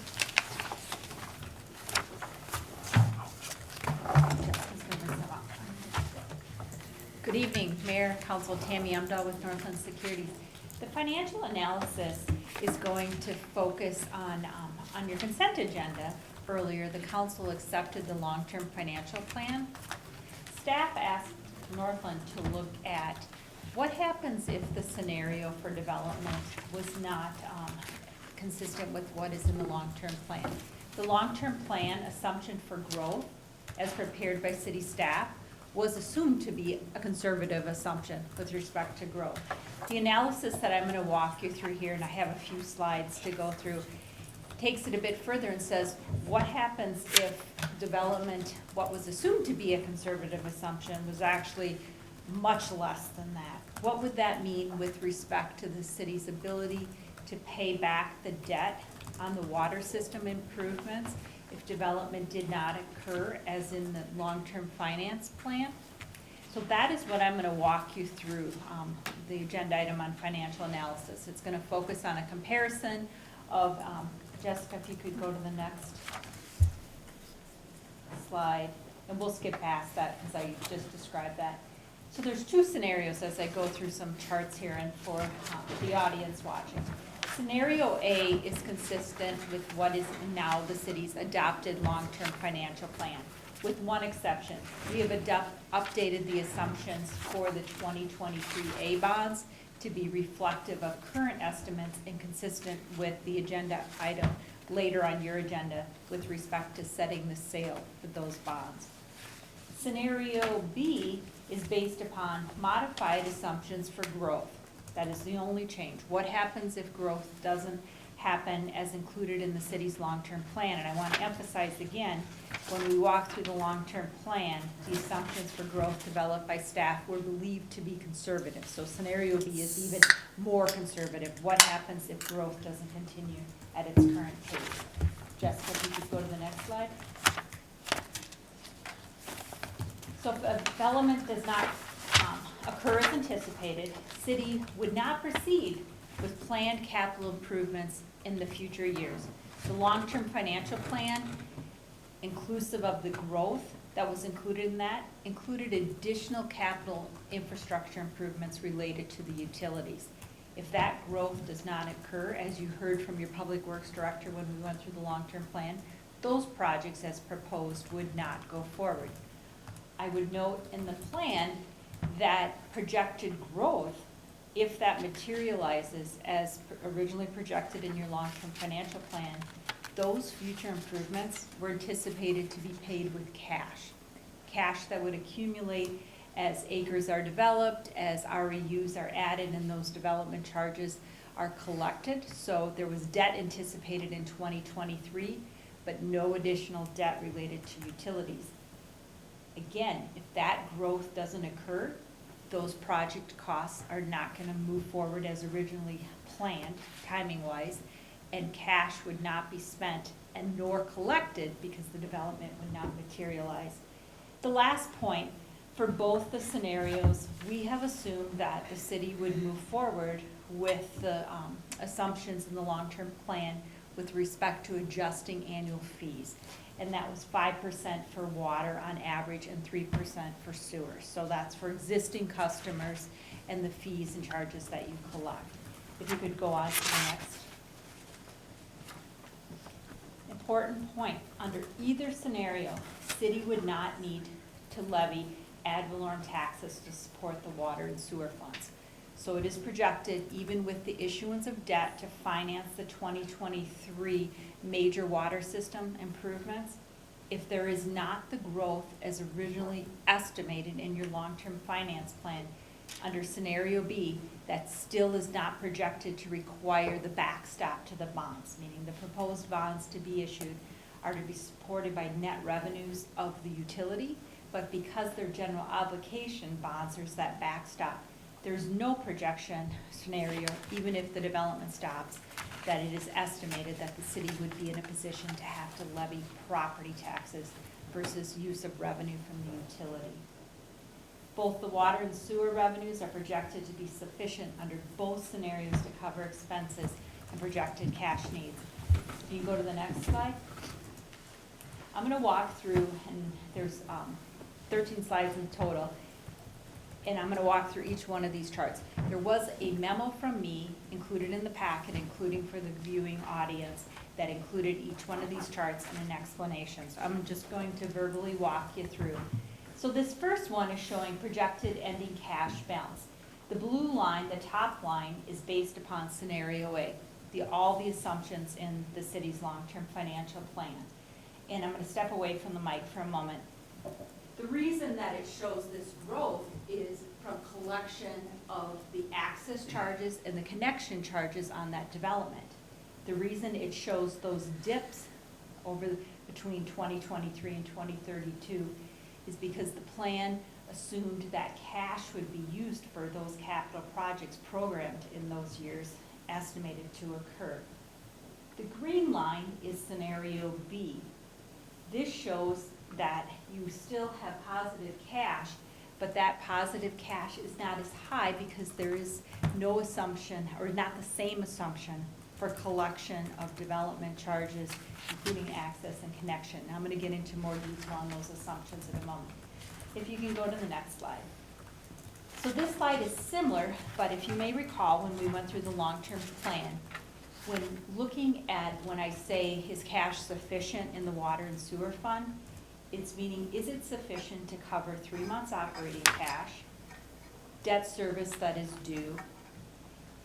Good evening, Mayor, Council, Tammy Amdahl with Northland Securities. The financial analysis is going to focus on your consent agenda. Earlier, the council accepted the long-term financial plan. Staff asked Northland to look at what happens if the scenario for development was not consistent with what is in the long-term plan. The long-term plan assumption for growth, as prepared by city staff, was assumed to be a conservative assumption with respect to growth. The analysis that I'm going to walk you through here, and I have a few slides to go through, takes it a bit further and says, what happens if development, what was assumed to be a conservative assumption, was actually much less than that? What would that mean with respect to the city's ability to pay back the debt on the water system improvements if development did not occur as in the long-term finance plan? So that is what I'm going to walk you through, the agenda item on financial analysis. It's going to focus on a comparison of, Jessica, if you could go to the next slide, and we'll skip past that because I just described that. So there's two scenarios as I go through some charts here and for the audience watching. Scenario A is consistent with what is now the city's adopted long-term financial plan, with one exception. We have updated the assumptions for the 2023 A bonds to be reflective of current estimates and consistent with the agenda item later on your agenda with respect to setting the sale for those bonds. Scenario B is based upon modified assumptions for growth. That is the only change. What happens if growth doesn't happen as included in the city's long-term plan? And I want to emphasize again, when we walk through the long-term plan, the assumptions for growth developed by staff were believed to be conservative. So scenario B is even more conservative. What happens if growth doesn't continue at its current pace? Jessica, if you could go to the next slide. So if a development does not occur as anticipated, city would not proceed with planned capital improvements in the future years. The long-term financial plan, inclusive of the growth that was included in that, included additional capital infrastructure improvements related to the utilities. If that growth does not occur, as you heard from your Public Works Director when we went through the long-term plan, those projects as proposed would not go forward. I would note in the plan that projected growth, if that materializes as originally projected in your long-term financial plan, those future improvements were anticipated to be paid with cash. Cash that would accumulate as acres are developed, as REUs are added, and those development charges are collected. So there was debt anticipated in 2023, but no additional debt related to utilities. Again, if that growth doesn't occur, those project costs are not going to move forward as originally planned, timing-wise, and cash would not be spent and nor collected because the development would not materialize. The last point, for both the scenarios, we have assumed that the city would move forward with the assumptions in the long-term plan with respect to adjusting annual fees. And that was 5% for water on average and 3% for sewer. So that's for existing customers and the fees and charges that you collect. If you could go on to the next. Important point, under either scenario, city would not need to levy ad valorem taxes to support the water and sewer funds. So it is projected, even with the issuance of debt to finance the 2023 major water system improvements, if there is not the growth as originally estimated in your long-term finance plan, Under scenario B, that still is not projected to require the backstop to the bonds, meaning the proposed bonds to be issued are to be supported by net revenues of the utility, but because they're general obligation bonds, there's that backstop. There's no projection scenario, even if the development stops, that it is estimated that the city would be in a position to have to levy property taxes versus use of revenue from the utility. Both the water and sewer revenues are projected to be sufficient under both scenarios to cover expenses and projected cash needs. If you can go to the next slide. I'm going to walk through, and there's 13 slides in total, and I'm going to walk through each one of these charts. There was a memo from me included in the packet, including for the viewing audience, that included each one of these charts and an explanation. So I'm just going to verbally walk you through. So this first one is showing projected ending cash balance. The blue line, the top line, is based upon scenario A, all the assumptions in the city's long-term financial plan. And I'm going to step away from the mic for a moment. The reason that it shows this growth is from collection of the access charges and the connection charges on that development. The reason it shows those dips over between 2023 and 2032 is because the plan assumed that cash would be used for those capital projects programmed in those years estimated to occur. The green line is scenario B. This shows that you still have positive cash, but that positive cash is not as high because there is no assumption, or not the same assumption, for collection of development charges, including access and connection. Now I'm going to get into more detail on those assumptions in a moment. If you can go to the next slide. So this slide is similar, but if you may recall when we went through the long-term plan, when looking at, when I say is cash sufficient in the water and sewer fund, it's meaning, is it sufficient to cover 3 months operating cash, debt service that is due,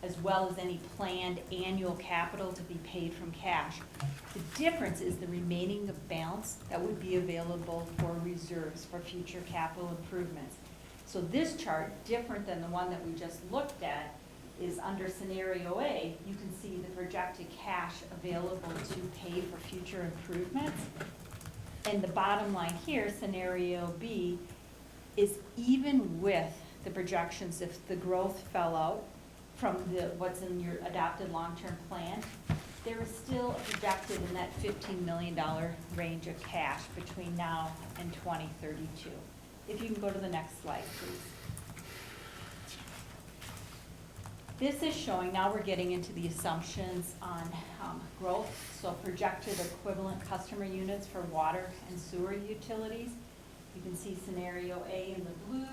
as well as any planned annual capital to be paid from cash. The difference is the remaining balance that would be available for reserves for future capital improvements. So this chart, different than the one that we just looked at, is under scenario A, you can see the projected cash available to pay for future improvements. And the bottom line here, scenario B, is even with the projections, if the growth fell out from what's in your adopted long-term plan, there is still projected in that $15 million range of cash between now and 2032. If you can go to the next slide, please. This is showing, now we're getting into the assumptions on growth. So projected equivalent customer units for water and sewer utilities. You can see scenario A in the blue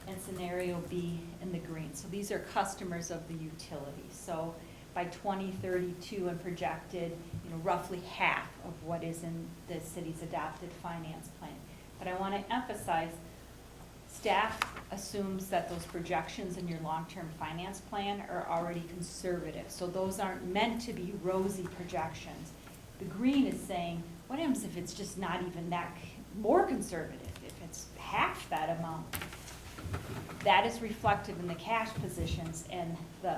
and scenario B in the green. So these are customers of the utility. So by 2032 and projected, roughly half of what is in the city's adopted finance plan. But I want to emphasize, staff assumes that those projections in your long-term finance plan are already conservative. So those aren't meant to be rosy projections. The green is saying, what happens if it's just not even that more conservative, if it's half that amount? That is reflected in the cash positions and the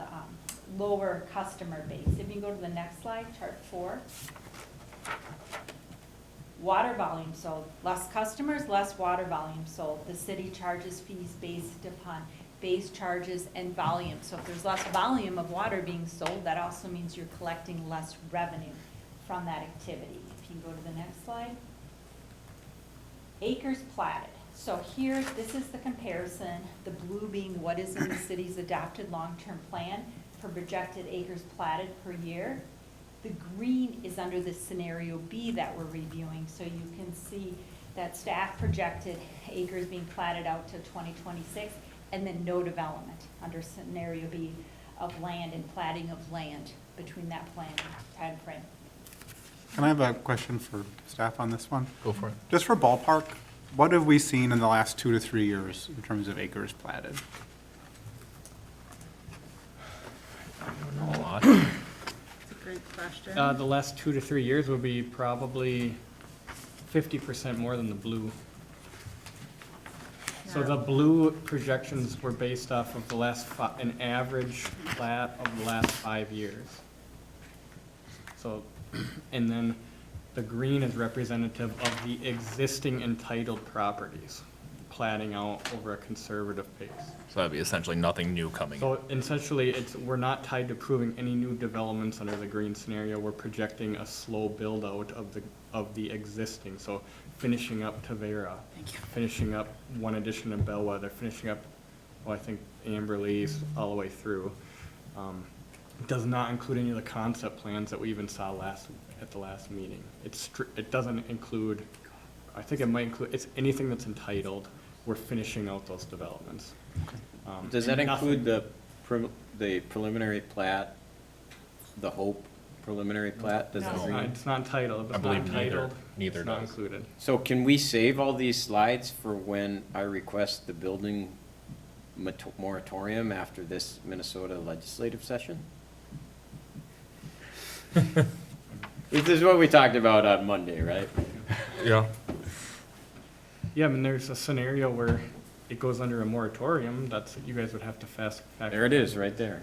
lower customer base. If you can go to the next slide, chart 4. Water volume sold. Less customers, less water volume sold. The city charges fees based upon base charges and volume. So if there's less volume of water being sold, that also means you're collecting less revenue from that activity. If you can go to the next slide. Acres platted. So here, this is the comparison, the blue being what is in the city's adopted long-term plan for projected acres platted per year. The green is under the scenario B that we're reviewing, so you can see that staff projected acres being platted out to 2026, and then no development under scenario B of land and platting of land between that plan time frame. Can I have a question for staff on this one? Go for it. Just for ballpark, what have we seen in the last 2 to 3 years in terms of acres platted? I don't know a lot. Great question. The last 2 to 3 years would be probably 50% more than the blue. So the blue projections were based off of the last an average plat of the last 5 years. So, and then the green is representative of the existing entitled properties, platting out over a conservative pace. So that'd be essentially nothing new coming. So essentially, we're not tied to proving any new developments under the green scenario. We're projecting a slow build out of the existing. So finishing up Tavera, finishing up one addition in Bellwether, finishing up, well, I think Amberley's all the way through. It does not include any of the concept plans that we even saw at the last meeting. It doesn't include, I think it might include, it's anything that's entitled. We're finishing out those developments. Does that include the preliminary plat, the Hope preliminary plat? Does No, it? it's not entitled. If I it's not believe entitled, neither it's not does. included. So can we save all these slides for when I request the building moratorium after this Minnesota legislative session? This is what we talked about on Monday, right? Yeah. Yeah, I mean, there's a scenario where it goes under a moratorium. That's, you guys would have to factor. There it is, right there.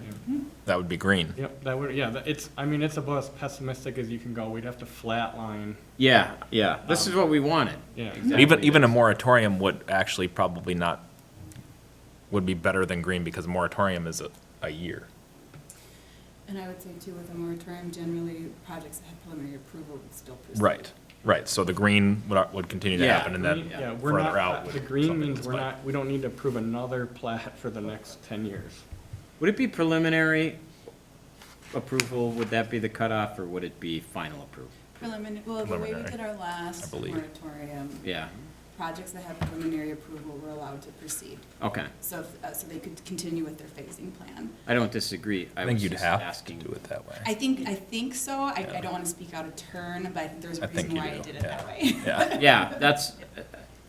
That would be green. Yep, that would, yeah, I mean, it's about as pessimistic as you can go. We'd have to flatline. Yeah, yeah. This is what we wanted. Yeah. Exactly. Even a moratorium would actually probably not, would be better than green because a moratorium is a year. And I would say too, with a moratorium, generally, projects that have preliminary approval would still proceed. Right, so the green would continue to Yeah, happen and then Yeah, we're further not, out. would the green something means would we're spike. not, we don't need to approve another plat for the next 10 years. Would it be preliminary approval? Would that be the cutoff, or would it be final approval? Well, the way we Preliminary, did our last I believe. moratorium, Yeah, projects that had preliminary approval were allowed to proceed. okay. So, so they could continue with their phasing plan. I don't disagree. I think was you'd just have asking. to do it that way. I think so. I don't want to speak out of turn, but I think there's a I think reason you why I do, did it yeah. that way. Yeah. Yeah, that's,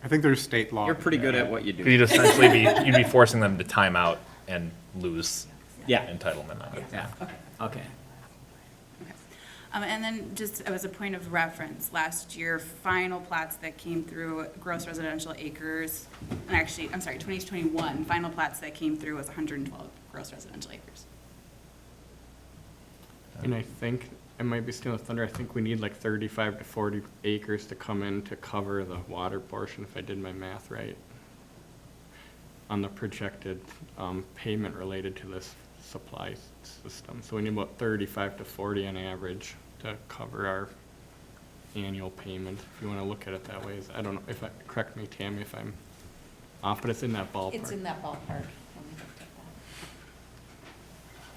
I think there's state law. you're pretty good at what you do. You'd essentially you'd be forcing them to time out and lose Yeah. entitlement on it. Yeah, okay. And then just as a point of reference, last year, final plats that came through gross residential acres, and actually, I'm sorry, 2021, final plats that came through was 112 gross residential acres. And I think, it might be stealing thunder, I think we need like 35 to 40 acres to come in to cover the water portion, if I did my math right, on the projected payment related to this supply system. So we need about 35 to 40 on average to cover our annual payment, if you want to look at it that way. I don't know, correct me, Tammy, if I'm off, but it's in that ballpark. It's in that ballpark when we looked at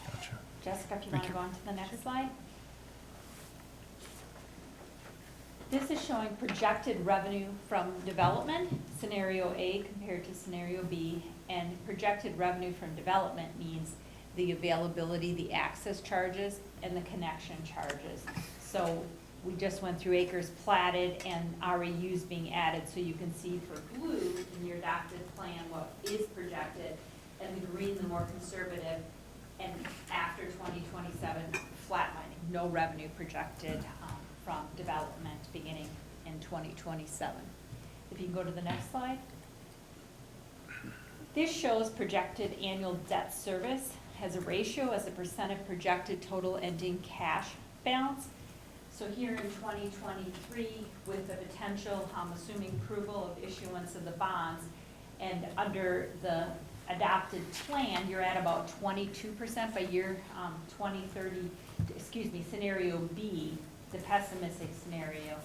that. Gotcha. Jessica, if you want to go on to the next slide. This is showing projected revenue from development, scenario A compared to scenario B, and projected revenue from development means the availability, the access charges, and the connection charges. So we just went through acres platted and REUs being added, so you can see for blue in your adopted plan what is projected, and the green the more conservative, and after 2027, flatlining, no revenue projected from development beginning in 2027. If you can go to the next slide. This shows projected annual debt service has a ratio as a percent of projected total ending cash balance. So here in 2023, with the potential, assuming approval of issuance of the bonds, and under the adopted plan, you're at about 22% by year 2030, scenario B, the pessimistic scenario.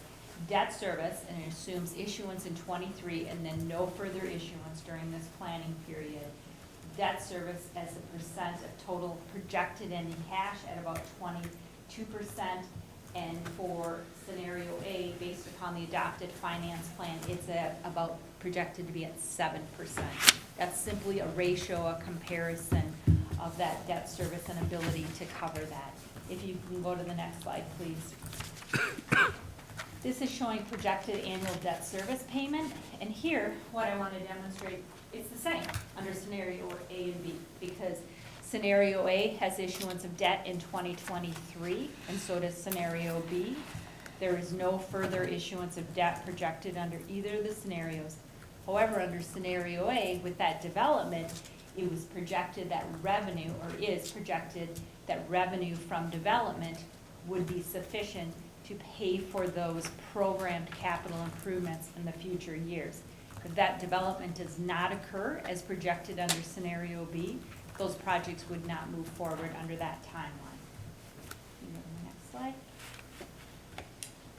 Debt service, and it assumes issuance in 23 and then no further issuance during this planning period. Debt service as a percent of total projected ending cash at about 22%, and for scenario A, based upon the adopted finance plan, it's at about projected to be at 7%. That's simply a ratio, a comparison of that debt service and ability to cover that. If you can go to the next slide, please. This is showing projected annual debt service payment, and here, what I want to demonstrate, it's the same under scenario A and B, because scenario A has issuance of debt in 2023, and so does scenario B. There is no further issuance of debt projected under either of the scenarios. However, under scenario A, with that development, it was projected that revenue, or is projected that revenue from development would be sufficient to pay for those programmed capital improvements in the future years. If that development does not occur as projected under scenario B, those projects would not move forward under that timeline. You go to the next slide.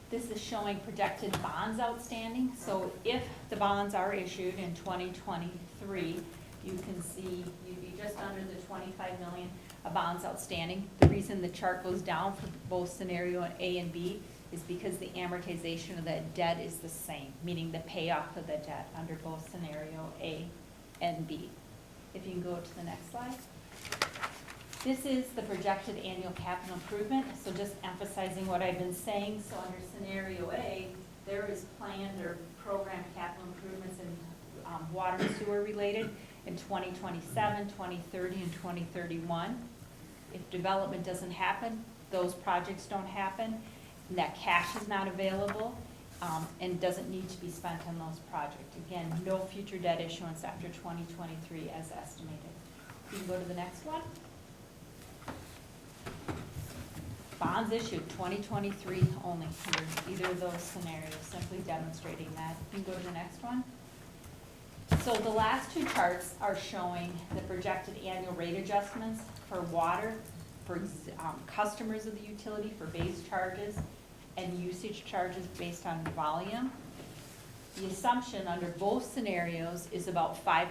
This is showing projected bonds outstanding. So if the bonds are issued in 2023, you can see you'd be just under the 25 million of bonds outstanding. The reason the chart goes down for both scenario A and B is because the amortization of that debt is the same, meaning the payoff of the debt under both scenario A and B. If you can go to the next slide. This is the projected annual capital improvement, so just emphasizing what I've been saying. So under scenario A, there is planned or programmed capital improvements in water and sewer related in 2027, 2030, and 2031. If development doesn't happen, those projects don't happen, and that cash is not available, and doesn't need to be spent on those projects. Again, no future debt issuance after 2023 as estimated. You can go to the next one. Bonds issued 2023 only under either of those scenarios, simply demonstrating that. You can go to the next one. So the last two charts are showing the projected annual rate adjustments for water, for customers of the utility, for base charges and usage charges based on volume. The assumption under both scenarios is about 5%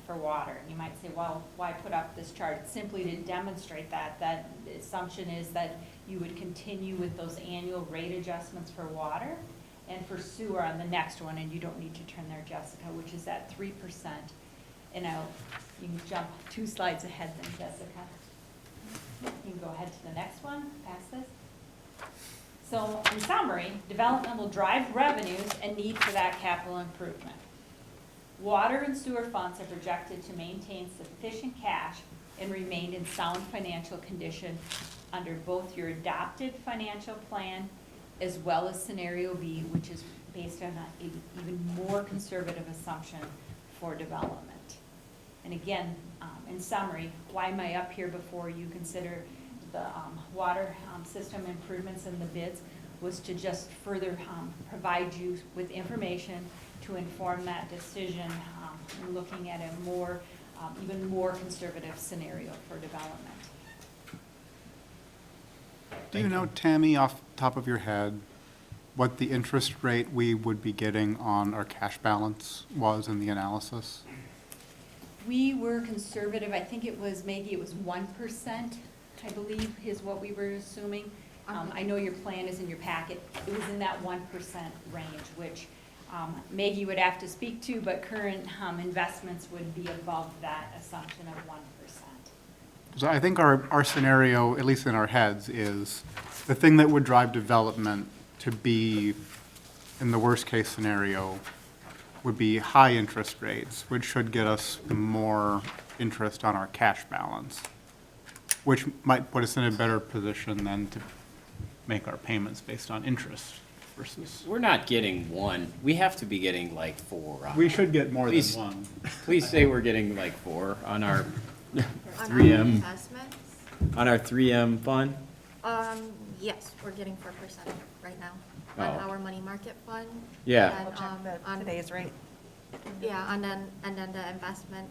for water. You might say, well, why put up this chart? Simply to demonstrate that the assumption is that you would continue with those annual rate adjustments for water and for sewer on the next one, and you don't need to turn there, Jessica, which is at 3%. And you can jump 2 slides ahead then, Jessica. You can go ahead to the next one, pass this. So in summary, development will drive revenues and need for that capital improvement. Water and sewer funds are projected to maintain sufficient cash and remain in sound financial condition under both your adopted financial plan as well as scenario B, which is based on an even more conservative assumption for development. And again, in summary, why am I up here before you consider the water system improvements in the bids? Was to just further provide you with information to inform that decision in looking at a more, even more conservative scenario for development. Do you know, Tammy, off the top of your head, what the interest rate we would be getting on our cash balance was in the analysis? We were conservative. I think it was, Maggie, it was 1%, I believe, is what we were assuming. I know your plan is in your packet. It was in that 1% range, which Maggie would have to speak to, but current investments would be above that assumption of 1%. So I think our scenario, at least in our heads, is the thing that would drive development to be, in the worst-case scenario, would be high interest rates, which should get us more interest on our cash balance, which might put us in a better position than to make our payments based on interest versus. We're not getting one. We have to be getting like 4. We should get more than Please- one. Please say we're getting like 4 on our On 3M, investments, on our 3M fund. yes, we're getting 4% right now on Oh. our money market fund. Yeah. And, We'll check on today's rate. Yeah, and then the investment,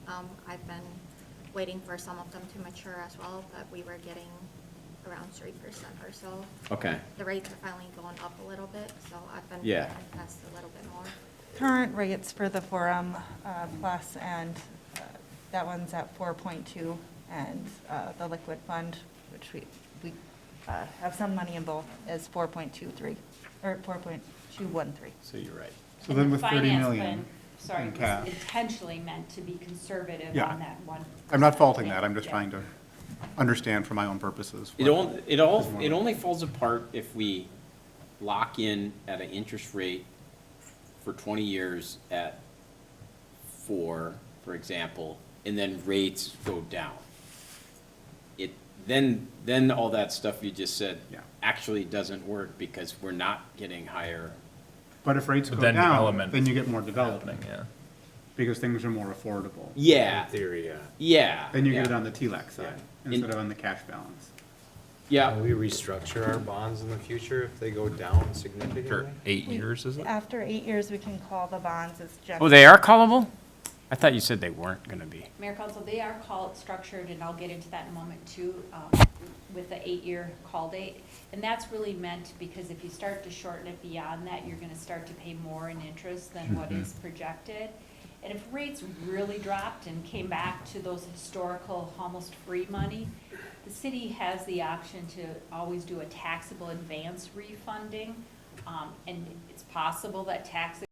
I've been waiting for some of them to mature as well, but we were getting around 3% or so. Okay. The rates are finally going up a little bit, so I've been Yeah. invest a little bit more. Current rates for the Forum Plus, and that one's at 4.2, and the liquid fund, which we have some money in both, is 4.23, or 4.213. So you're right. So then with 30 Finance million plan, sorry, in was cash. intentionally meant to be conservative Yeah. on that 1%. I'm not faulting that, I'm just Yeah. trying to understand for my own purposes. It only falls apart if we lock in at an interest rate for 20 years at 4, for example, and then rates go down. Then all that stuff you just said Yeah. actually doesn't work because we're not getting higher. But if rates But go then down, development then you is get more development. Yeah. because things are more affordable. Yeah, In theory, yeah. yeah. Then you yeah. get it on the TLAC side instead of on the cash balance. Yeah, Can we restructure our bonds in the future if they go down significantly? For 8 years, is it? After 8 years, we can call the bonds as oh, general. they are callable? I thought you said they weren't gonna be. Mayor Council, they are call structured, and I'll get into that in a moment too, with the 8-year call date. And that's really meant because if you start to shorten it beyond that, you're gonna start to pay more in interest than what is projected. And if rates really dropped and came back to those historical, almost free money, the city has the option to always do a taxable advance refunding. And it's possible that tax